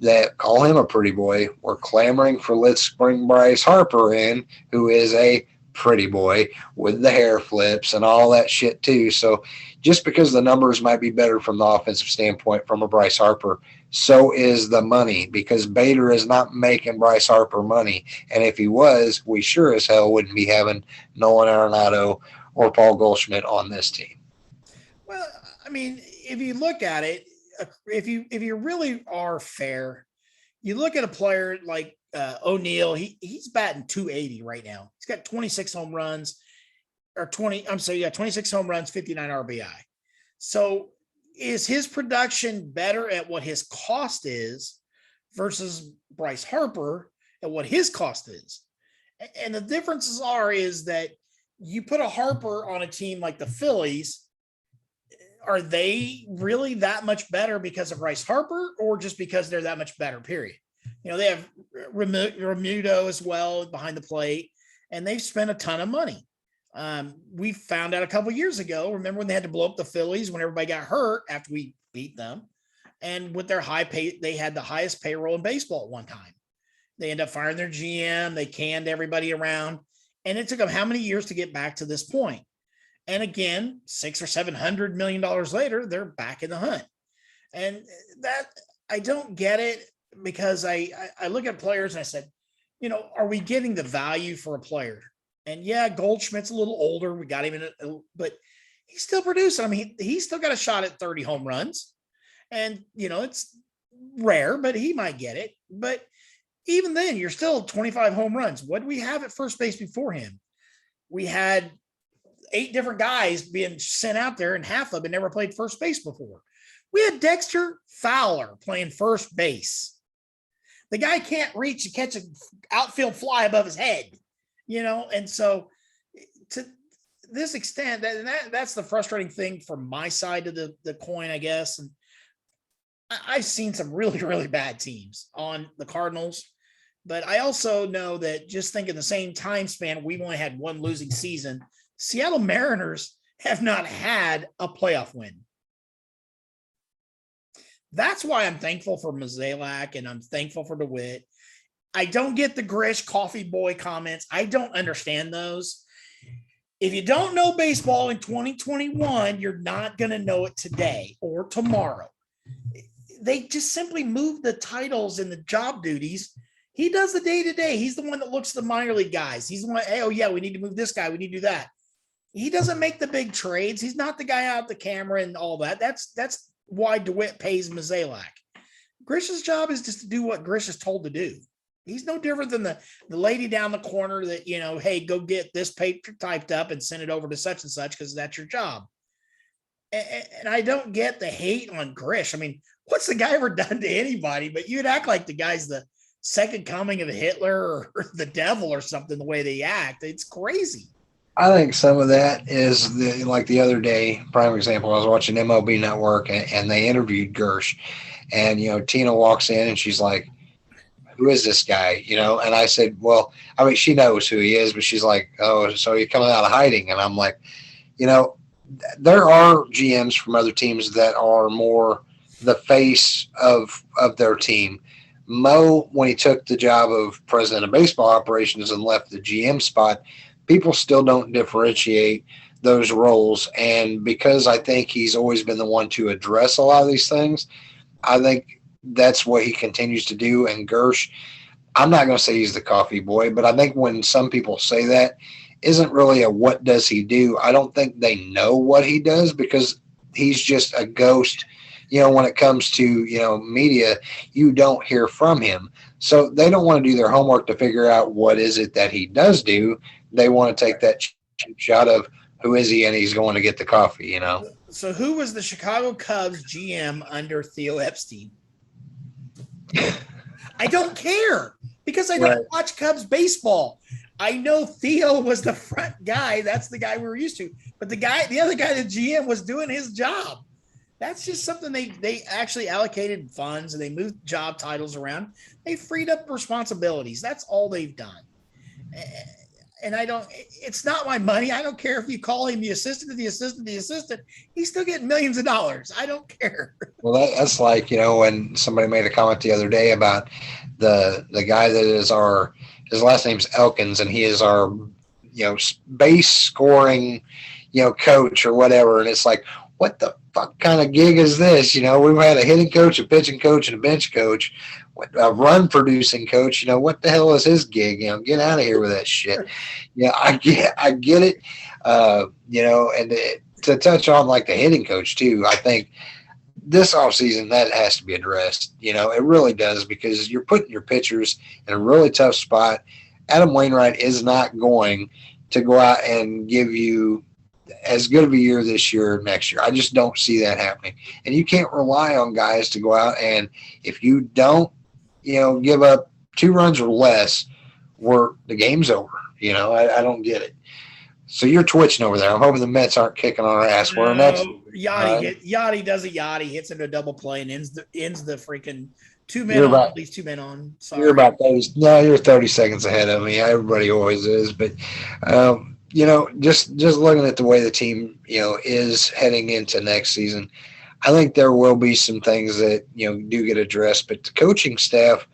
that call him a pretty boy were clamoring for let's bring Bryce Harper in, who is a pretty boy with the hair flips and all that shit too. So just because the numbers might be better from the offensive standpoint from a Bryce Harper, so is the money, because Bader is not making Bryce Harper money. And if he was, we sure as hell wouldn't be having Nolan Arenado or Paul Goldschmidt on this team. Well, I mean, if you look at it, if you really are fair, you look at a player like O'Neill. He's batting 280 right now. He's got 26 home runs, 26 home runs, 59 RBI. So is his production better at what his cost is versus Bryce Harper at what his cost is? And the differences is that you put a Harper on a team like the Phillies. Are they really that much better because of Bryce Harper, or just because they're that much better, period? They have Remuto as well behind the plate, and they've spent a ton of money. We found out a couple years ago, remember when they had to blow up the Phillies when everybody got hurt after we beat them, and with their high pay, they had the highest payroll in baseball at one time. They ended up firing their GM. They canned everybody around, and it took them how many years to get back to this point? And again, $600 or $700 million later, they're back in the hunt. And that I don't get it, because I look at players and I said, are we getting the value for a player? And yeah, Goldschmidt's a little older. We got him but he's still producing. I mean, he's still got a shot at 30 home runs, and it's rare, but he might get it. But even then, you're still 25 home runs. What do we have at first base before him? We had 8 different guys being sent out there, and half of them never played first base before. We had Dexter Fowler playing first base. The guy can't reach and catch an outfield fly above his head, and so to this extent, that's the frustrating thing from my side of the coin, I guess. And I've seen some really, really bad teams on the Cardinals But I also know that just think in the same time span, we've only had one losing season. Seattle Mariners have not had a playoff win. That's why I'm thankful for Mozeliak and I'm thankful for DeWitt. I don't get the Grish coffee boy comments. I don't understand those. If you don't know baseball in 2021, you're not going to know it today or tomorrow. They just simply move the titles and the job duties. He does the day-to-day. He's the one that looks at the minor league guys. He's the one, hey, oh, yeah, we need to move this guy. We need to do that. He doesn't make the big trades. He's not the guy out the camera and all that. That's why DeWitt pays Mozeliak. Grish's job is just to do what Grish is told to do. He's no different than the lady down the corner that, hey, go get this paper typed up and send it over to such and such because that's your job. And I don't get the hate on Grish. I mean, what's the guy ever done to anybody? But you'd act like the guy's the second coming of Hitler or the devil or something, the way they act. It's crazy. I think some of that is like the other day, prime example, I was watching MLB Network and they interviewed Gersh. And, Tina walks in and she's like, who is this guy? And I said, well, I mean, she knows who he is, but she's like, oh, so you're coming out of hiding. And I'm like, there are GMs from other teams that are more the face of their team. Mo, when he took the job of president of baseball operations and left the GM spot, people still don't differentiate those roles. And because I think he's always been the one to address a lot of these things, I think that's what he continues to do. And Gersh, I'm not going to say he's the coffee boy, but I think when some people say that, isn't really a what does he do. I don't think they know what he does because he's just a ghost. When it comes to, media, you don't hear from him. So they don't want to do their homework to figure out what is it that he does do. They want to take that shot of who is he and he's going to get the coffee, So who was the Chicago Cubs GM under Theo Epstein? I don't care because I don't watch Cubs baseball. I know Theo was the front guy. That's the guy we were used to. But the other guy, the GM, was doing his job. That's just something they actually allocated funds and they moved job titles around. They freed up responsibilities. That's all they've done. And it's not my money. I don't care if you call him the assistant. He's still getting millions of dollars. I don't care. Well, that's like, when somebody made a comment the other day about the guy that is his last name's Elkins and he is our, base scoring, coach or whatever. And it's like, what the fuck kind of gig is this? We've had a hitting coach, a pitching coach, and a bench coach, a run producing coach. What the hell is his gig? Get out of here with that shit. I get it. And to touch on like the hitting coach too, I think this offseason that has to be addressed. It really does because you're putting your pitchers in a really tough spot. Adam Wainwright is not going to go out and give you as good of a year this year or next year. I just don't see that happening. And you can't rely on guys to go out and if you don't, give up 2 runs or less, the game's over. I don't get it. So you're twitching over there. I'm hoping the Mets aren't kicking on our ass. No, Yachty does a Yachty, hits into a double play and ends the freaking 2 men on, at least 2 men on. Sorry. You're about 30. No, you're 30 seconds ahead of me. Everybody always is. But, just looking at the way the team, is heading into next season, I think there will be some things that, do get addressed. But the coaching staff,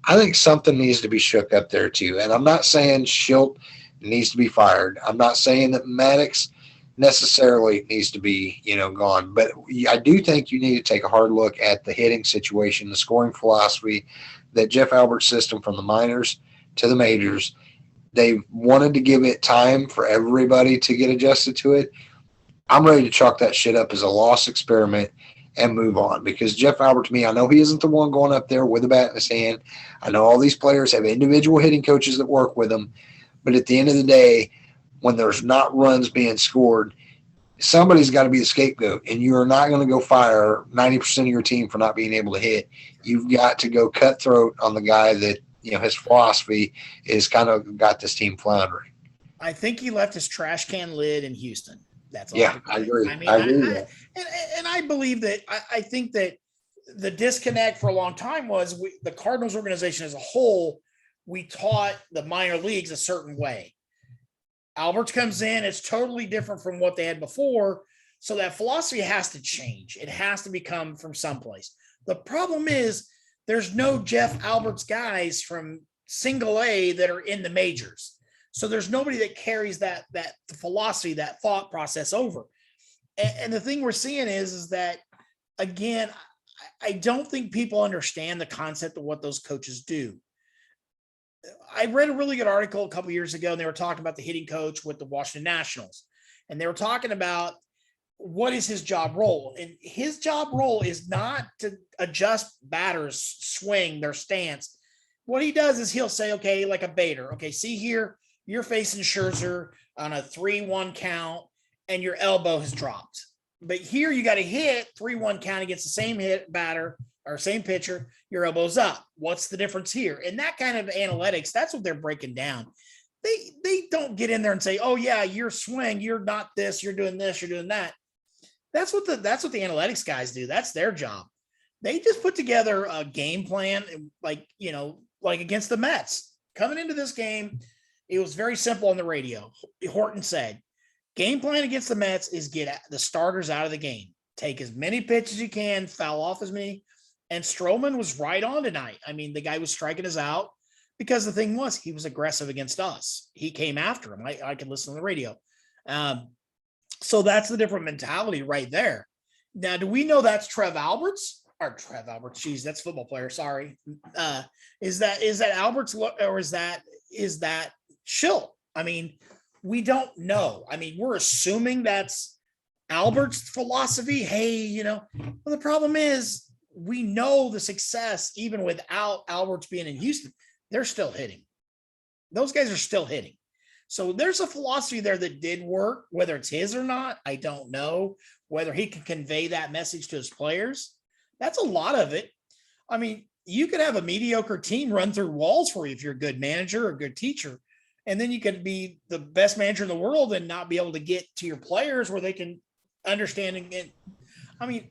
I think something needs to be shook up there too. And I'm not saying Schilt needs to be fired. I'm not saying that Maddox necessarily needs to be, gone. But I do think you need to take a hard look at the hitting situation, the scoring philosophy, that Jeff Albert's system from the minors to the majors. They've wanted to give it time for everybody to get adjusted to it. I'm ready to chalk that shit up as a lost experiment and move on because Jeff Albert, to me, I know he isn't the one going up there with a bat in his hand. I know all these players have individual hitting coaches that work with them. But at the end of the day, when there's not runs being scored, somebody's got to be the scapegoat. And you are not going to go fire 90% of your team for not being able to hit. You've got to go cutthroat on the guy that, his philosophy is kind of got this team floundering. I think he left his trash can lid in Houston. That's all. Yeah, I agree. I agree with that. And I believe that I think that the disconnect for a long time was the Cardinals organization as a whole we taught the minor leagues a certain way. Alberts comes in, it's totally different from what they had before. So that philosophy has to change. It has to become from someplace. The problem is there's no Jeff Alberts guys from single A that are in the majors. So there's nobody that carries that philosophy, that thought process over. And the thing we're seeing is that, again, I don't think people understand the concept of what those coaches do. I read a really good article a couple years ago, and they were talking about the hitting coach with the Washington Nationals. And they were talking about what is his job role. And his job role is not to adjust batters' swing, their stance. What he does is he'll say, okay, like a baiter, okay, see here, you're facing Scherzer on a 3-1 count and your elbow has dropped. But here you got to hit 3-1 count against the same hit batter or same pitcher, your elbow's up. What's the difference here? And that kind of analytics, that's what they're breaking down. They don't get in there and say, oh yeah, your swing, you're not this, you're doing this, you're doing that. That's what the analytics guys do. That's their job. They just put together a game plan, like against the Mets. Coming into this game, it was very simple on the radio. Horton said, game plan against the Mets is get the starters out of the game. Take as many pitches as you can, foul off as many. And Stroman was right on tonight. I mean, the guy was striking us out because the thing was he was aggressive against us. He came after him. I could listen on the radio. So that's the different mentality right there. Now, do we know that's Trev Alberts? Or Trev Alberts, geez, that's football player. Sorry. Is that Alberts or is that Schilt? I mean, we don't know. I mean, we're assuming that's Alberts' philosophy. Hey, well, the problem is we know the success, even without Alberts being in Houston, they're still hitting. Those guys are still hitting. So there's a philosophy there that did work. Whether it's his or not, I don't know. Whether he can convey that message to his players, that's a lot of it. I mean, you could have a mediocre team run through walls for you if you're a good manager or a good teacher. And then you could be the best manager in the world and not be able to get to your players where they can understand. And I mean,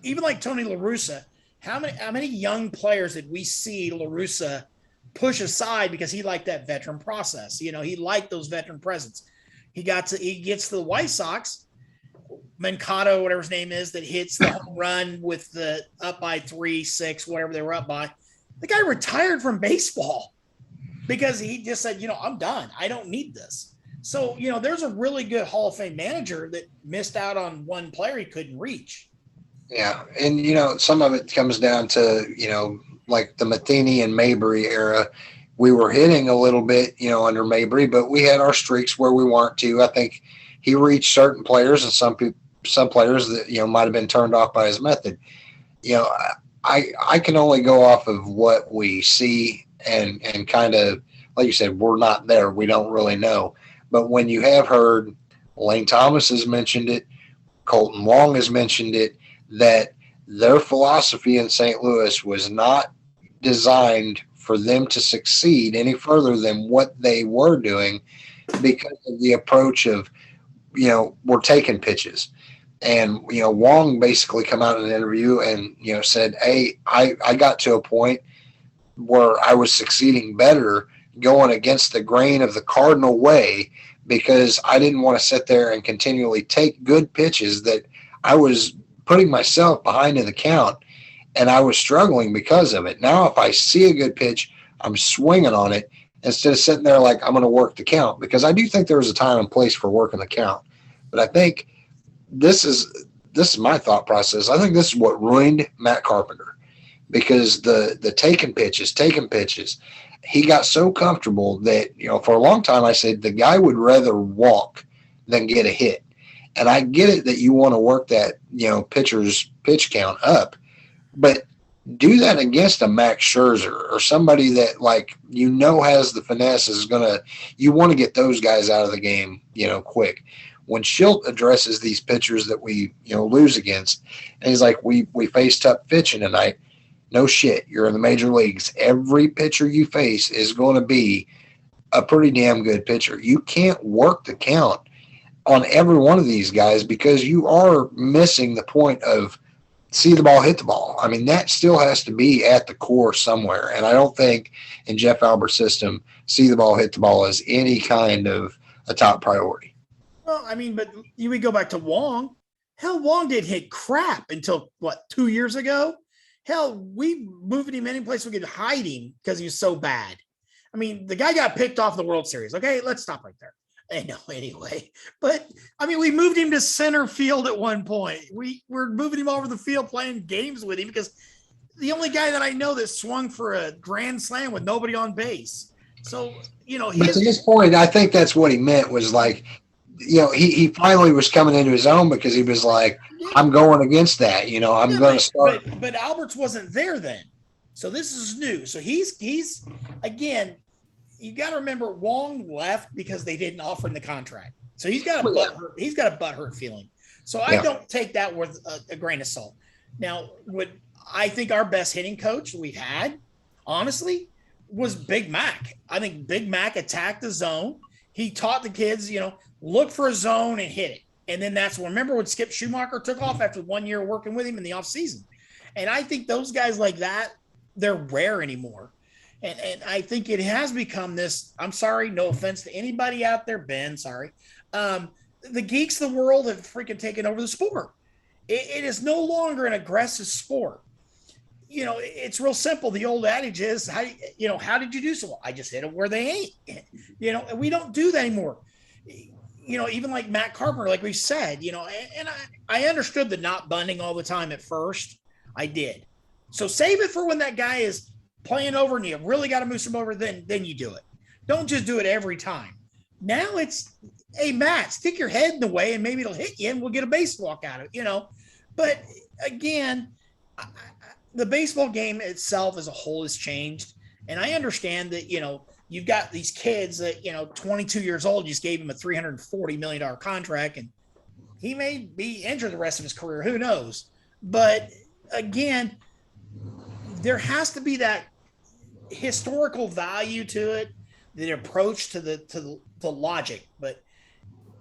even like Tony La Russa, how many young players did we see La Russa push aside because he liked that veteran process? He liked those veteran presence. He gets to the White Sox, Mankato, whatever his name is, that hits the home run with the up by 3-6, whatever they were up by. The guy retired from baseball because he just said, I'm done. I don't need this. So, there's a really good Hall of Fame manager that missed out on one player he couldn't reach. Yeah. And, some of it comes down to, like the Matheny and Mabry era. We were hitting a little bit, under Mabry, but we had our streaks where we weren't to. I think he reached certain players and some players that, might have been turned off by his method. I can only go off of what we see and kind of, like you said, we're not there. We don't really know. But when you have heard, Lane Thomas has mentioned it, Colton Wong has mentioned it, that their philosophy in St. Louis was not designed for them to succeed any further than what they were doing because of the approach of, we're taking pitches. And, Wong basically come out in an interview and, said, hey, I got to a point where I was succeeding better going against the grain of the Cardinal way because I didn't want to sit there and continually take good pitches that I was putting myself behind in the count, and I was struggling because of it. Now, if I see a good pitch, I'm swinging on it instead of sitting there like I'm going to work the count, because I do think there was a time and place for working the count. But I think this is my thought process. I think this is what ruined Matt Carpenter, because the taking pitches, he got so comfortable that, for a long time I said the guy would rather walk than get a hit. And I get it that you want to work that, pitcher's pitch count up, but do that against a Max Scherzer or somebody that has the finesse you want to get those guys out of the game, quick. When Schilt addresses these pitchers that we, lose against, and he's like, we faced tough pitching tonight. No shit. You're in the major leagues. Every pitcher you face is going to be a pretty damn good pitcher. You can't work the count on every one of these guys because you are missing the point of see the ball, hit the ball. I mean, that still has to be at the core somewhere. And I don't think in Jeff Albert's system, see the ball, hit the ball is any kind of a top priority. Well, I mean, but we go back to Wong. Hell, Wong did hit crap until 2 years ago. Hell, we moved him any place we could hide him because he was so bad. I mean, the guy got picked off the World Series. Okay, let's stop right there. I know anyway. But, I mean, we moved him to center field at one point. We're moving him over the field playing games with him because the only guy that I know that swung for a grand slam with nobody on base. So, but to this point, I think that's what he meant was like, he finally was coming into his own because he was like, I'm going against that. I'm going to start. But Alberts wasn't there then. So this is new. So he's again, you got to remember Wong left because they didn't offer him the contract. So he's got a butthurt feeling. So I don't take that with a grain of salt. Now, what I think our best hitting coach we've had, honestly, was Big Mac. I think Big Mac attacked the zone. He taught the kids, look for a zone and hit it. And then remember when Skip Schumacher took off after 1 year working with him in the offseason. And I think those guys like that, they're rare anymore. And I think it has become this, I'm sorry, no offense to anybody out there, Ben, sorry. The geeks of the world have freaking taken over the sport. It is no longer an aggressive sport. It's real simple. The old adage is, how did you do so? I just hit them where they ain't. And we don't do that anymore. Even like Matt Carpenter, like we said, and I understood the not bunting all the time at first. I did. So save it for when that guy is playing over and you really got to move him over, then you do it. Don't just do it every time. Now it's, hey, Matt, stick your head in the way and maybe it'll hit you and we'll get a base walk out of it, But again, the baseball game itself as a whole has changed. And I understand that, you've got these kids that, 22 years old, you just gave him a $340 million contract and he may be injured the rest of his career. Who knows? But again, there has to be that historical value to it, the approach to the logic. But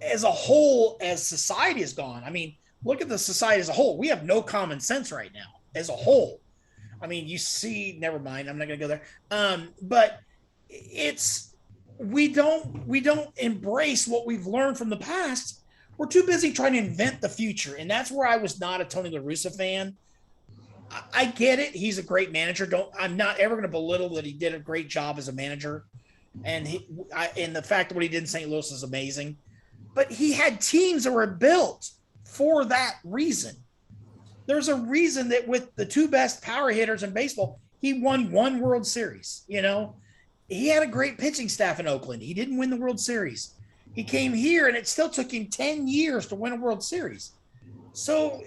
as a whole, as society has gone, I mean, look at the society as a whole. We have no common sense right now as a whole. I mean, you see, never mind. I'm not going to go there. But we don't embrace what we've learned from the past. We're too busy trying to invent the future. And that's where I was not a Tony La Russa fan. I get it. He's a great manager. I'm not ever going to belittle that he did a great job as a manager. And the fact that what he did in St. Louis is amazing. But he had teams that were built for that reason. There's a reason that with the two best power hitters in baseball, he won one World Series. He had a great pitching staff in Oakland. He didn't win the World Series. He came here and it still took him 10 years to win a World Series. So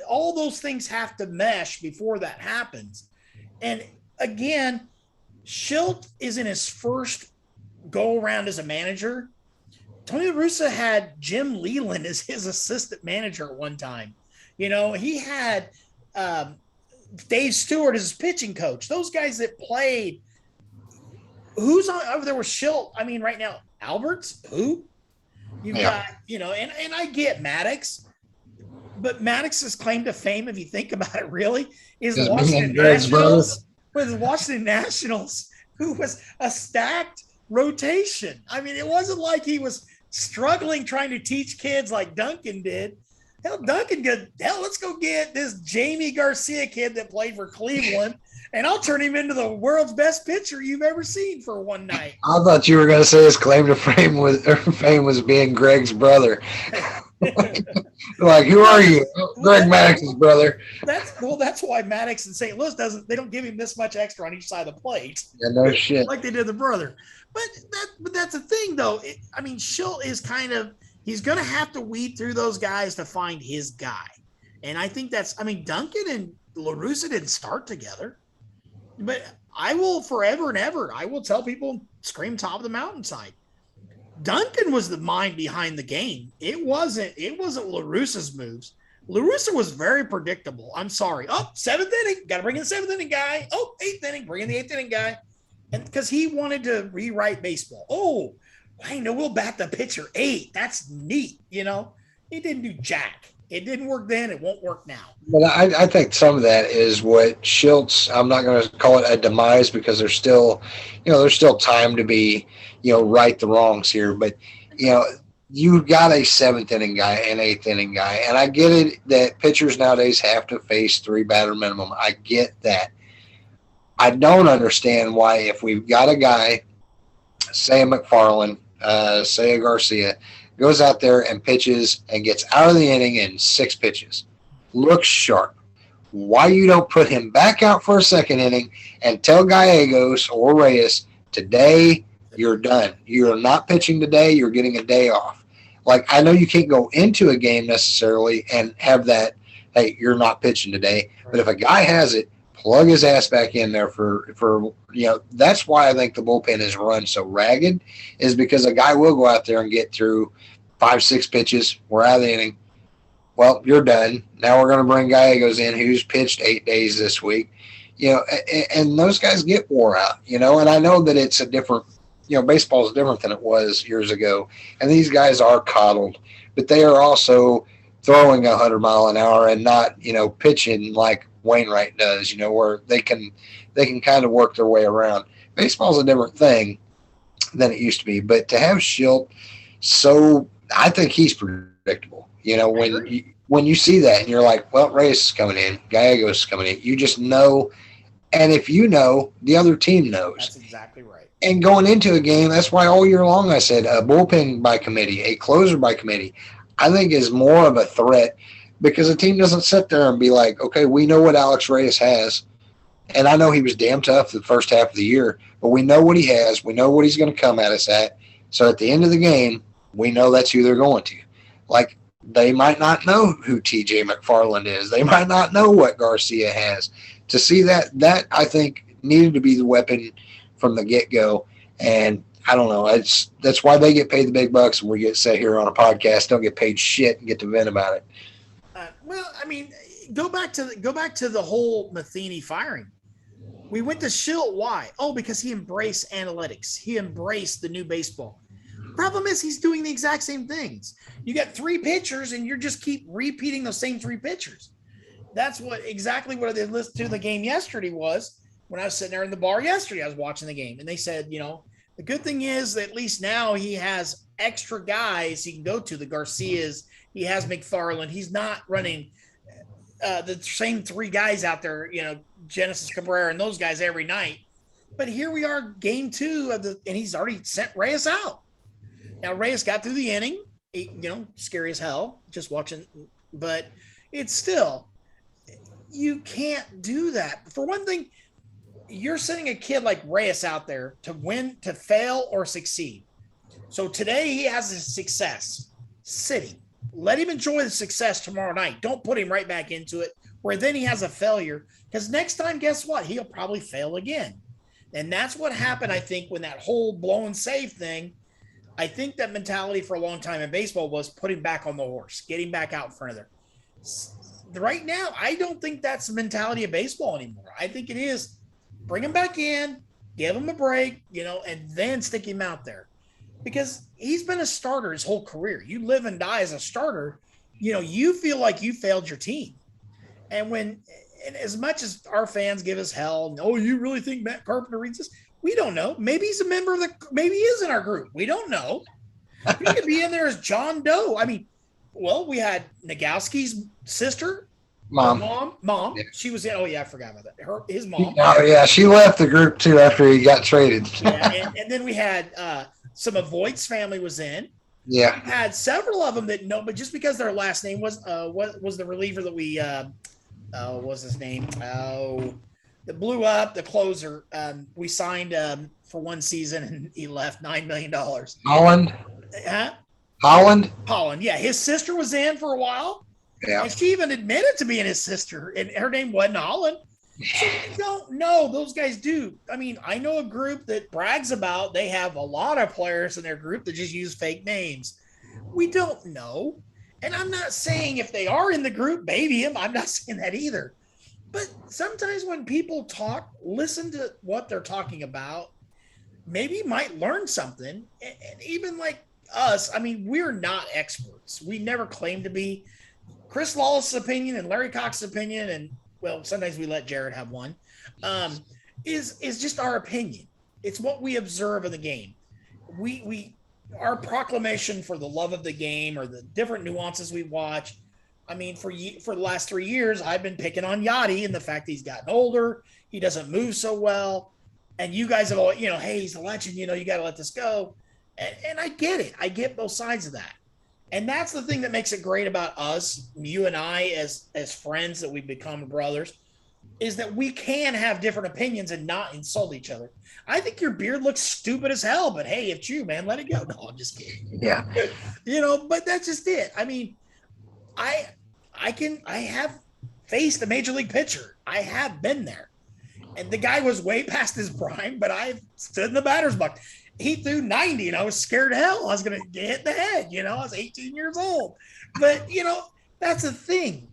all those things have to mesh before that happens. And again, Schilt is in his first go around as a manager. Tony La Russa had Jim Leland as his assistant manager at one time. He had Dave Stewart as his pitching coach. Those guys that played. Who's on over there with Schilt? I mean, right now, Alberts, who? You've got, and I get Maddox, but Maddox's claim to fame, if you think about it, really, is Washington Nationals with Washington Nationals, who was a stacked rotation. I mean, it wasn't like he was struggling trying to teach kids like Duncan did. Hell, let's go get this Jamie Garcia kid that played for Cleveland, and I'll turn him into the world's best pitcher you've ever seen for one night. I thought you were going to say his claim to fame was being Greg's brother. Like, who are you? Greg Maddox's brother. That's why Maddox in St. Louis they don't give him this much extra on each side of the plate. Yeah, no shit. Like they did the brother. But that's the thing, though. Schilt is he's going to have to weed through those guys to find his guy. And I think Duncan and La Russa didn't start together. But I will forever and ever, I will tell people, scream top of the mountainside. Duncan was the mind behind the game. It wasn't La Russa's moves. La Russa was very predictable. I'm sorry. Oh, seventh inning, got to bring in the seventh inning guy. Oh, eighth inning, bring in the eighth inning guy. And because he wanted to rewrite baseball. Oh, I know we'll bat the pitcher 8. That's neat. He didn't do jack. It didn't work then. It won't work now. But I think some of that is what Schultz. I'm not going to call it a demise because there's still time to be, right the wrongs here. But you got a seventh inning guy and eighth inning guy, and I get it that pitchers nowadays have to face 3 batter minimum. I get that. I don't understand why if we've got a guy, say a McFarland, say a Garcia, goes out there and pitches and gets out of the inning in 6 pitches, looks sharp. Why you don't put him back out for a second inning and tell Gallegos or Reyes, today you're done. You're not pitching today. You're getting a day off. Like, I know you can't go into a game necessarily and have that, hey, you're not pitching today. But if a guy has it, plug his ass back in there for that's why I think the bullpen is run so ragged, is because a guy will go out there and get through 5-6 pitches. We're out of the inning. Well, you're done. Now we're going to bring Gallegos in, who's pitched 8 days this week. And those guys get wore out, and I know that it's a different, baseball is different than it was years ago. And these guys are coddled, but they are also throwing 100 mile an hour and not, pitching like Wainwright does, where they can kind of work their way around. Baseball's a different thing than it used to be, but to have Schilt, so I think he's predictable. When you see that and you're like, well, Reyes is coming in, Gallegos is coming in, you just know. And if you know, the other team knows. That's exactly right. And going into a game, that's why all year long I said a bullpen by committee, a closer by committee, I think is more of a threat, because a team doesn't sit there and be like, okay, we know what Alex Reyes has. And I know he was damn tough the first half of the year, but we know what he has. We know what he's going to come at us at. So at the end of the game, we know that's who they're going to. Like, they might not know who TJ McFarland is. They might not know what Garcia has. To see that I think needed to be the weapon from the get-go. And I don't know. That's why they get paid the big bucks, and we get set here on a podcast, don't get paid shit, and get to vent about it. Well, I mean, go back to the whole Matheny firing. We went to Schilt. Why? Oh, because he embraced analytics. He embraced the new baseball. Problem is, he's doing the exact same things. You got 3 pitchers, and you just keep repeating those same 3 pitchers. That's exactly what I did listen to the game yesterday was when I was sitting there in the bar yesterday. I was watching the game, and they said, the good thing is that at least now he has extra guys he can go to. The Garcias, he has McFarland. He's not running the same 3 guys out there, Genesis Cabrera and those guys every night. But here we are, game 2 and he's already sent Reyes out. Now Reyes got through the inning, scary as hell, just watching. But it's still, you can't do that. For one thing, you're sending a kid like Reyes out there to win, to fail or succeed. So today he has his success sitting. Let him enjoy the success tomorrow night. Don't put him right back into it where then he has a failure, because next time, guess what? He'll probably fail again. And that's what happened, I think, when that whole blow and save thing. I think that mentality for a long time in baseball was put him back on the horse, get him back out in front of there. Right now, I don't think that's the mentality of baseball anymore. I think it is bring him back in, give him a break, and then stick him out there. Because he's been a starter his whole career. You live and die as a starter. You feel like you failed your team. And as much as our fans give us hell, no, you really think Matt Carpenter reads this? We don't know. Maybe he's a member of maybe he is in our group. We don't know. He could be in there as John Doe. I mean, well, we had Nagowski's sister, mom. Yeah. She was in. Oh yeah, I forgot about that. His mom. Oh yeah, she left the group too after he got traded. Yeah, and then we had some of Voigt's family was in. Yeah, we had several of them that but just because their last name was what was the reliever that we what was his name? That blew up, the closer. We signed for 1 season and he left $9 million. Holland. Huh? Holland. Yeah, his sister was in for a while. Yeah, and she even admitted to being his sister, and her name wasn't Holland. So you don't know. Those guys do. I mean, I know a group that brags about they have a lot of players in their group that just use fake names. We don't know. And I'm not saying if they are in the group, baby them. I'm not saying that either. But sometimes when people talk, listen to what they're talking about. Maybe you might learn something. And even like us, I mean, we're not experts. We never claim to be. Chris Lawless' opinion and Larry Cox's opinion, and well, sometimes we let Jared have one, is just our opinion. It's what we observe in the game. Our proclamation for the love of the game or the different nuances we watch. I mean, for the last 3 years, I've been picking on Yachty and the fact that he's gotten older. He doesn't move so well. And you guys have all, hey, he's a legend. You got to let this go. And I get it. I get both sides of that. And that's the thing that makes it great about us, you and I, as friends that we've become brothers, is that we can have different opinions and not insult each other. I think your beard looks stupid as hell, but hey, it's you, man, let it go. No, I'm just kidding. Yeah. But that's just it. I mean, I have faced a major league pitcher. I have been there. And the guy was way past his prime, but I stood in the batter's box. He threw 90 and I was scared to hell. I was going to get hit in the head. I was 18 years old. But, that's the thing.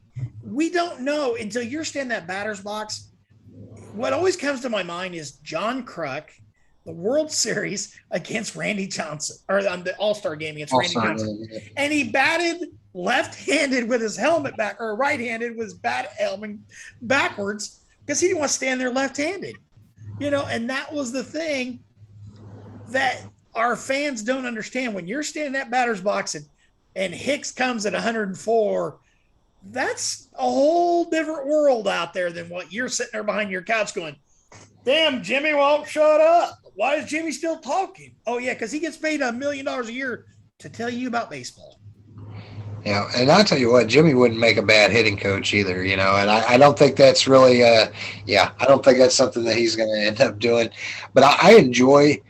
We don't know until you're standing in that batter's box. What always comes to my mind is John Kruk, the World Series against Randy Johnson, or on the All-Star game against Randy Johnson. And he batted left-handed with his helmet back, or right-handed with his helmet backwards because he didn't want to stand there left-handed. And that was the thing that our fans don't understand. When you're standing in that batter's box and Hicks comes at 104, that's a whole different world out there than what you're sitting there behind your couch going, damn, Jimmy won't shut up. Why is Jimmy still talking? Oh, yeah, because he gets paid $1 million a year to tell you about baseball. And I'll tell you what, Jimmy wouldn't make a bad hitting coach either, and I don't think that's really, I don't think that's something that he's going to end up doing. But I enjoy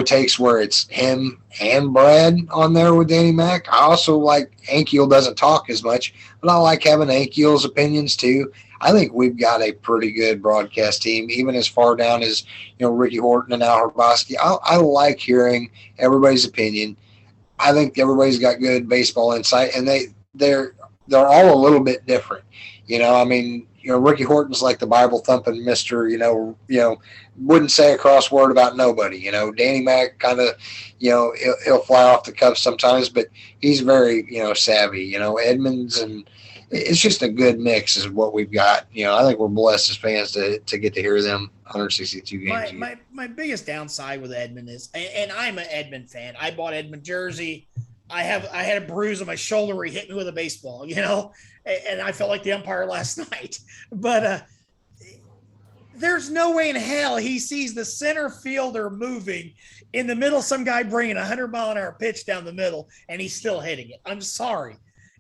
takes where it's him and Brad on there with Danny Mac. I also like Ankiel doesn't talk as much, but I like having Ankiel's opinions too. I think we've got a pretty good broadcast team, even as far down as, Ricky Horton and Al Hrabosky. I like hearing everybody's opinion. I think everybody's got good baseball insight, and they're all a little bit different. Ricky Horton's like the Bible thumping Mister. Wouldn't say a crossword about nobody. Danny Mac kind of, he'll fly off the cuff sometimes, but he's very, savvy. Edmonds, and it's just a good mix is what we've got. I think we're blessed as fans to get to hear them 162 games. My biggest downside with Edmund is, and I'm an Edmund fan. I bought Edmund jersey. I had a bruise on my shoulder where he hit me with a baseball, and I felt like the umpire last night. But there's no way in hell he sees the center fielder moving in the middle, some guy bringing a 100-mile-an-hour pitch down the middle, and he's still hitting it. I'm sorry.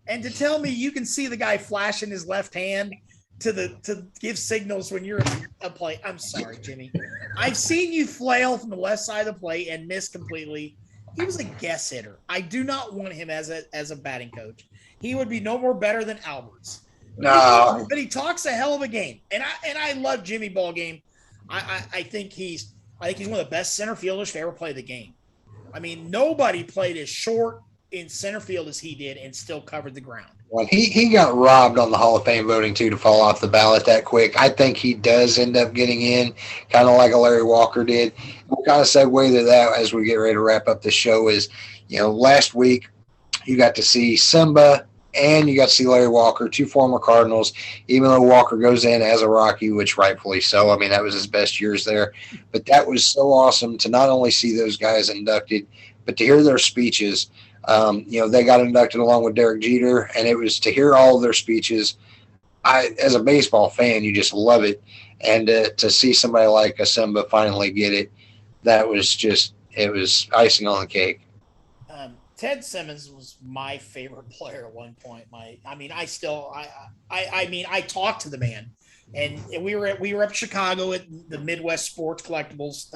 And to tell me you can see the guy flashing his left hand to give signals when you're in a play. I'm sorry, Jimmy. I've seen you flail from the left side of the plate and miss completely. He was a guess hitter. I do not want him as a batting coach. He would be no more better than Alberts. No, but he talks a hell of a game, and I love Jimmy ball game. I think he's one of the best center fielders to ever play the game. I mean, nobody played as short in center field as he did and still covered the ground. Well, he got robbed on the Hall of Fame voting too to fall off the ballot that quick. I think he does end up getting in, kind of like a Larry Walker did. We'll kind of segue to that as we get ready to wrap up the show. Is last week you got to see Simba and you got to see Larry Walker, two former Cardinals. Even though Walker goes in as a Rocky, which rightfully so. I mean, that was his best years there. But that was so awesome to not only see those guys inducted, but to hear their speeches. They got inducted along with Derek Jeter, and it was to hear all of their speeches. As a baseball fan, you just love it. And to see somebody like a Simba finally get it, that was it was icing on the cake. Ted Simmons was my favorite player at one point. I talked to the man, and we were up in Chicago at the Midwest Sports Collectibles.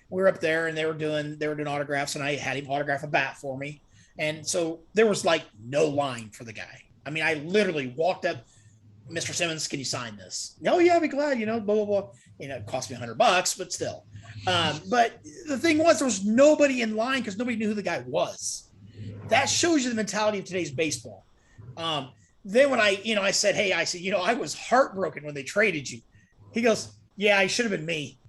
We were up there, and they were doing autographs, and I had him autograph a bat for me. And so there was like no line for the guy. I mean, I literally walked up, Mr. Simmons, can you sign this? Oh yeah, I'd be glad, blah, blah, blah. It cost me $100, but still. But the thing was, there was nobody in line because nobody knew who the guy was. That shows you the mentality of today's baseball. Then when I said, I was heartbroken when they traded you. He goes, yeah, I should have been me.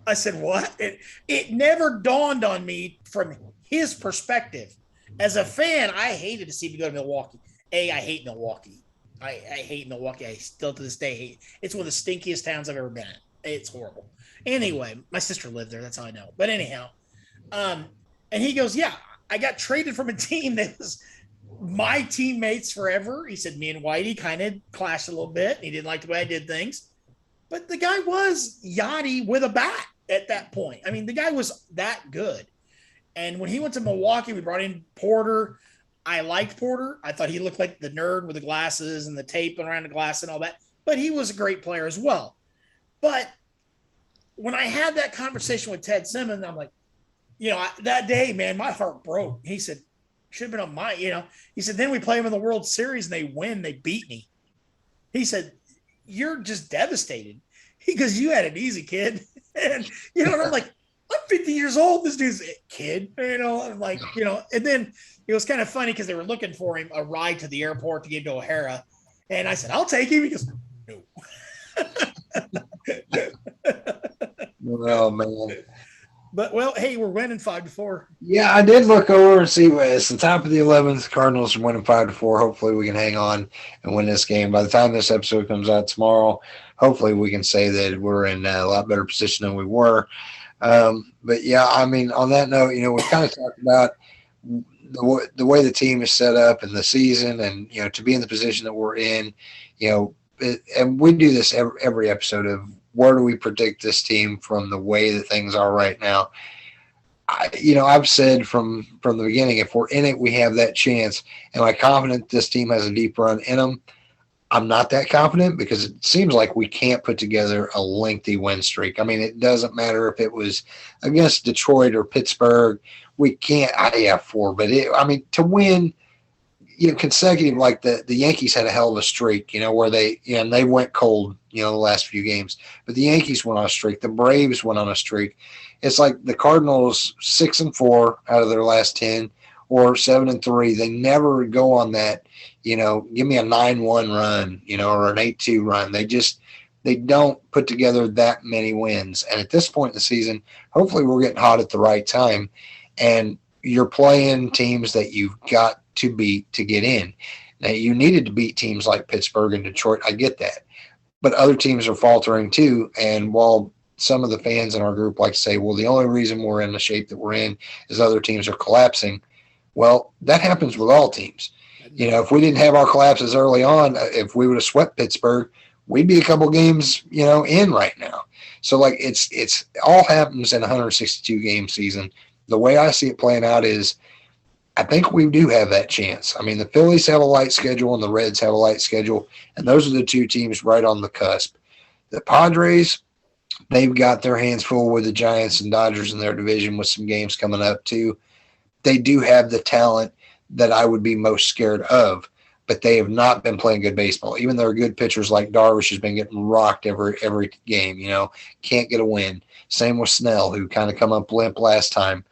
I said, what? It never dawned on me from his perspective. As a fan, I hated to see me go to Milwaukee. I hate Milwaukee. I hate Milwaukee. I still to this day hate. It's one of the stinkiest towns I've ever been in. It's horrible. Anyway, my sister lived there. That's how I know. But anyhow, um, and he goes, yeah, I got traded from a team that was my teammates forever. He said me and Whitey kind of clashed a little bit. He didn't like the way I did things, but the guy was Yachty with a bat at that point. I mean, the guy was that good. And when he went to Milwaukee, we brought in Porter. I liked Porter. I thought he looked like the nerd with the glasses and the tape around the glass and all that, but he was a great player as well. But when I had that conversation with Ted Simmons, I'm like, that day, man, my heart broke. He said, should have been on my, he said, then we play them in the World Series and they win, they beat me. He said, you're just devastated. He goes, you had it easy, kid. And, and I'm like, I'm 50 years old. This dude's a kid, I'm like, and then it was kind of funny because they were looking for him a ride to the airport to get to O'Hara. And I said, I'll take him. He goes, no. Oh, man. But, well, hey, we're winning 5-4. Yeah, I did look over and see it's the top of the 11th. Cardinals are winning 5-4. Hopefully we can hang on and win this game. By the time this episode comes out tomorrow, hopefully we can say that we're in a lot better position than we were. But, yeah, I mean, on that note, we kind of talked about the way the team is set up in the season and, to be in the position that we're in, and we do this every episode of where do we predict this team from the way that things are right now. I've said from the beginning, if we're in it, we have that chance. Am I confident this team has a deep run in them? I'm not that confident because it seems like we can't put together a lengthy win streak. I mean, it doesn't matter if it was against Detroit or Pittsburgh. We can't. I have 4, but to win, consecutive, like the Yankees had a hell of a streak, where they went cold, the last few games. But the Yankees went on a streak. The Braves went on a streak. It's like the Cardinals 6-4 out of their last 10 or 7-3. They never go on that, give me a 9-1 run, or an 8-2 run. They don't put together that many wins. And at this point in the season, hopefully we're getting hot at the right time. And you're playing teams that you've got to beat to get in. Now, you needed to beat teams like Pittsburgh and Detroit. I get that. But other teams are faltering too. And while some of the fans in our group like to say, well, the only reason we're in the shape that we're in is other teams are collapsing. Well, that happens with all teams. If we didn't have our collapses early on, if we would have swept Pittsburgh, we'd be a couple games, in right now. So, like, it's all happens in a 162 game season. The way I see it playing out is I think we do have that chance. I mean, the Phillies have a light schedule and the Reds have a light schedule, and those are the two teams right on the cusp. The Padres, they've got their hands full with the Giants and Dodgers in their division with some games coming up too. They do have the talent that I would be most scared of, but they have not been playing good baseball. Even their good pitchers like Darvish has been getting rocked every game, can't get a win. Same with Snell, who kind of come up limp last time.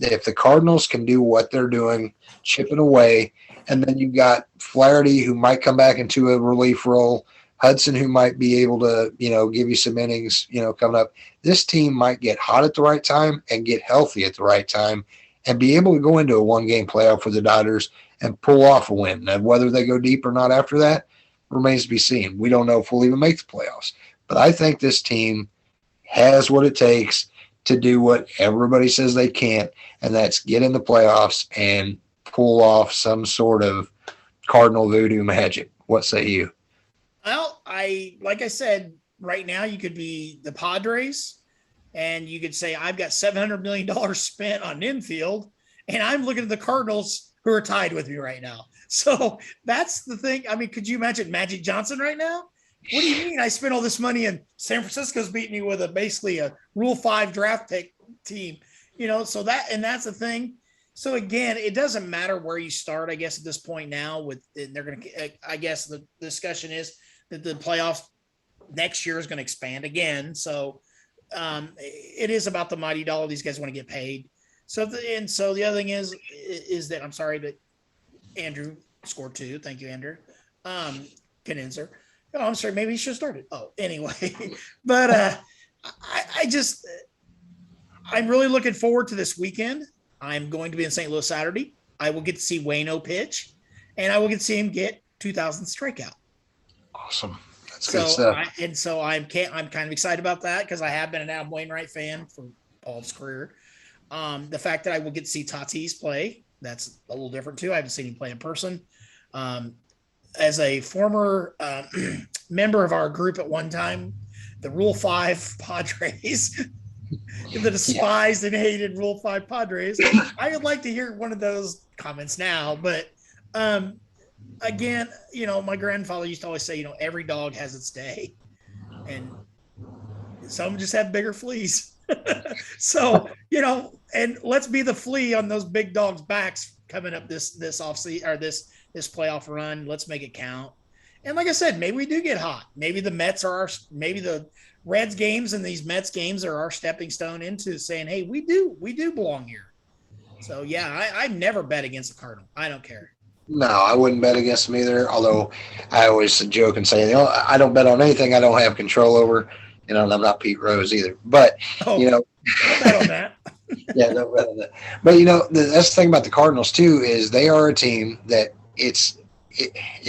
If the Cardinals can do what they're doing, chipping away, and then you've got Flaherty, who might come back into a relief role, Hudson, who might be able to, give you some innings, coming up. This team might get hot at the right time and get healthy at the right time and be able to go into a one-game playoff for the Dodgers and pull off a win. Now, whether they go deep or not after that remains to be seen. We don't know if we'll even make the playoffs. But I think this team has what it takes to do what everybody says they can't, and that's get in the playoffs and pull off some sort of Cardinal voodoo magic. What say you? Well, like I said, right now you could be the Padres and you could say, I've got $700 million spent on infield, and I'm looking at the Cardinals who are tied with me right now. So that's the thing. I mean, could you imagine Magic Johnson right now? What do you mean I spent all this money and San Francisco's beating me with basically a Rule 5 draft pick team, so that's the thing. So again, it doesn't matter where you start, I guess, at this point now I guess the discussion is that the playoffs next year is going to expand again. So it is about the mighty dollar. These guys want to get paid. So the other thing is that I'm sorry, but Andrew scored 2. Thank you, Andrew. Condenser. Oh, I'm sorry. Maybe he should have started. Oh, anyway, but I'm really looking forward to this weekend. I'm going to be in St. Louis Saturday. I will get to see Waino pitch, and I will get to see him get 2,000 strikeout. Awesome. That's good stuff. I'm kind of excited about that because I have been an Adam Wainwright fan for all of his career. The fact that I will get to see Tatis play, that's a little different too. I haven't seen him play in person. As a former member of our group at one time, the Rule 5 Padres, the despised and hated Rule 5 Padres, I would like to hear one of those comments now. But again, my grandfather used to always say, every dog has its day. And some just have bigger fleas. So, and let's be the flea on those big dogs' backs coming up this offseason or this playoff run. Let's make it count. And like I said, maybe we do get hot. Maybe the Mets maybe the Reds games and these Mets games are our stepping stone into saying, hey, we do belong here. So yeah, I never bet against the Cardinal. I don't care. No, I wouldn't bet against them either. Although I always joke and say, I don't bet on anything I don't have control over. And I'm not Pete Rose either. But don't bet on that. Yeah, no bet on that. But that's the thing about the Cardinals too is they are a team that it's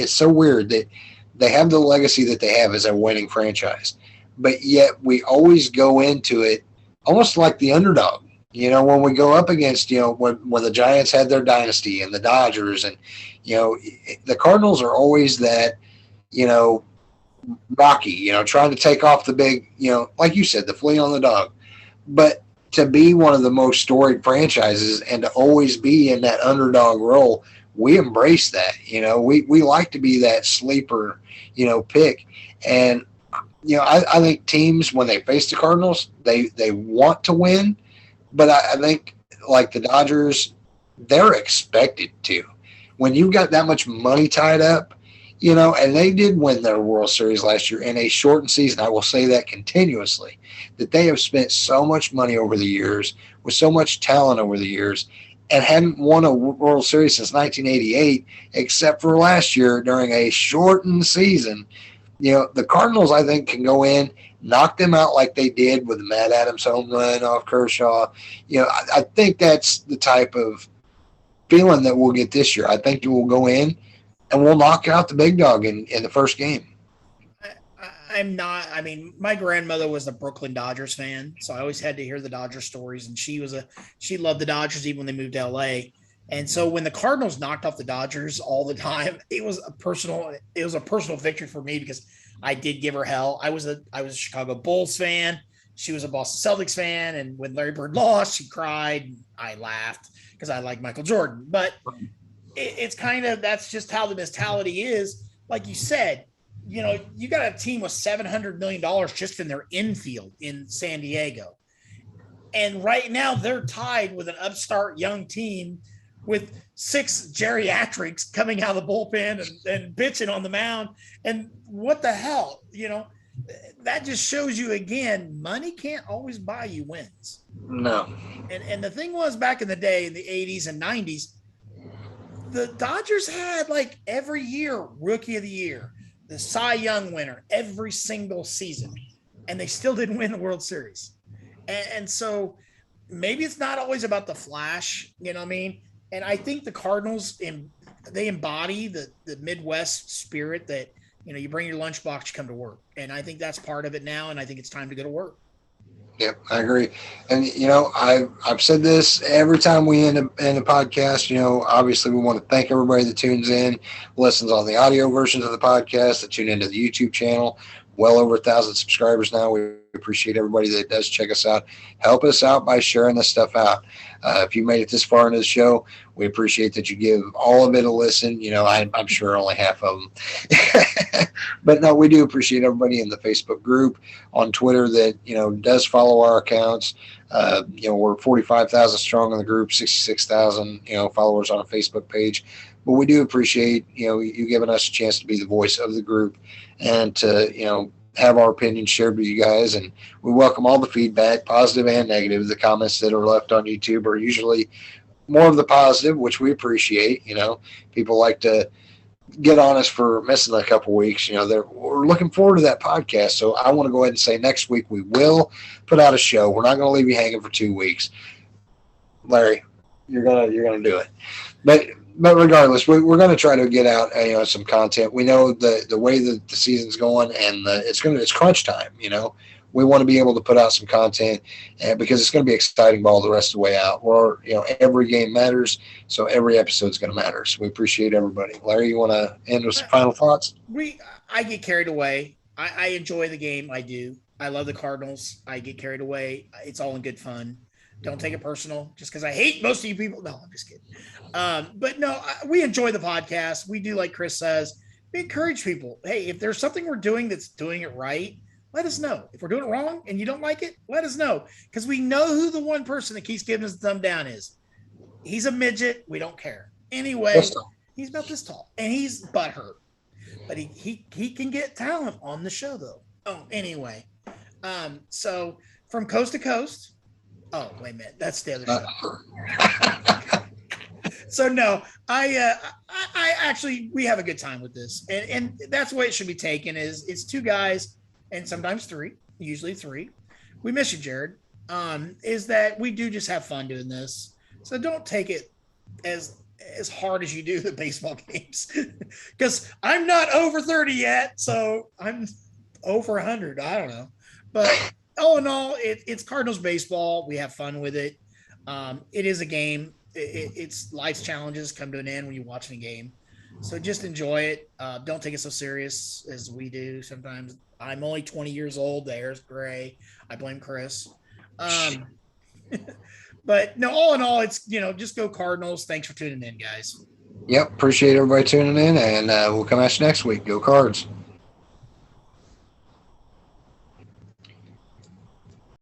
so weird that they have the legacy that they have as a winning franchise, but yet we always go into it almost like the underdog. When we go up against when the Giants had their dynasty and the Dodgers and the Cardinals are always that rocky, trying to take off the big, like you said, the flea on the dog. But to be one of the most storied franchises and to always be in that underdog role, we embrace that. We like to be that sleeper, pick. And, I think teams, when they face the Cardinals, they want to win. But I think, like the Dodgers, they're expected to. When you've got that much money tied up, and they did win their World Series last year in a shortened season. I will say that continuously, that they have spent so much money over the years with so much talent over the years and hadn't won a World Series since 1988, except for last year during a shortened season. The Cardinals, I think, can go in, knock them out like they did with the Matt Adams home run off Kershaw. I think that's the type of feeling that we'll get this year. I think we'll go in and we'll knock out the big dog in the first game. My grandmother was a Brooklyn Dodgers fan, so I always had to hear the Dodgers stories, and she loved the Dodgers even when they moved to LA. And so when the Cardinals knocked off the Dodgers all the time, it was a personal victory for me because I did give her hell. I was a Chicago Bulls fan. She was a Boston Celtics fan. And when Larry Bird lost, she cried. I laughed because I like Michael Jordan, but it's kind of, that's just how the mentality is. Like you said, you got a team with $700 million just in their infield in San Diego. And right now they're tied with an upstart young team with 6 geriatrics coming out of the bullpen and bitching on the mound. And what the hell, that just shows you again, money can't always buy you wins. No. And the thing was, back in the day, in the 80s and 90s, the Dodgers had like every year Rookie of the Year, the Cy Young winner every single season, and they still didn't win the World Series. And so maybe it's not always about the flash, you know what I mean? And I think the Cardinals, they embody the Midwest spirit that, you bring your lunchbox, you come to work. And I think that's part of it now, and I think it's time to go to work. Yep, I agree. And, I've said this every time we end a podcast. Obviously we want to thank everybody that tunes in, listens on the audio versions of the podcast, that tune into the YouTube channel. Well over 1,000 subscribers now. We appreciate everybody that does check us out. Help us out by sharing this stuff out. If you made it this far into the show, we appreciate that you give all of it a listen. I'm sure only half of them. But no, we do appreciate everybody in the Facebook group, on Twitter that, does follow our accounts. We're 45,000 strong in the group, 66,000, followers on a Facebook page. But we do appreciate, you giving us a chance to be the voice of the group and to, have our opinions shared with you guys. And we welcome all the feedback, positive and negative. The comments that are left on YouTube are usually more of the positive, which we appreciate. People like to get on us for missing a couple weeks. We're looking forward to that podcast. So I want to go ahead and say next week we will put out a show. We're not going to leave you hanging for 2 weeks. Larry, you're gonna do it. But but regardless, we're going to try to get out some content. We know the way that the season's going, and it's crunch time. We want to be able to put out some content, because it's going to be exciting ball the rest of the way out. Or every game matters, so every episode's going to matter. So we appreciate everybody. Larry, you want to end with some final thoughts? I get carried away. I enjoy the game. I do. I love the Cardinals. I get carried away. It's all in good fun. Don't take it personal just because I hate most of you people. No, I'm just kidding. But no, we enjoy the podcast. We do, like Chris says, we encourage people. Hey, if there's something we're doing that's doing it right, let us know. If we're doing it wrong and you don't like it, let us know. Because we know who the one person that keeps giving us the thumb down is. He's a midget. We don't care. Anyway, he's about this tall. And he's butthurt. But he can get talent on the show, though. Oh, anyway. So from coast to coast. Oh, wait a minute. That's the other show. So no, I actually, we have a good time with this, and that's the way it should be taken. Is it's two guys and sometimes three, usually three. We miss you, Jared. Is that we do just have fun doing this. So don't take it as hard as you do the baseball games, because I'm not over 30 yet, so I'm over 100. I don't know, but all in all, it's Cardinals baseball. We have fun with it. It is a game. It's life's challenges come to an end when you're watching a game. So just enjoy it. Don't take it so serious as we do sometimes. I'm only 20 years old. The hair's gray. I blame Chris. But no, all in all, it's, just go Cardinals. Thanks for tuning in, guys. Yep. Appreciate everybody tuning in, and we'll come at you next week. Go Cards.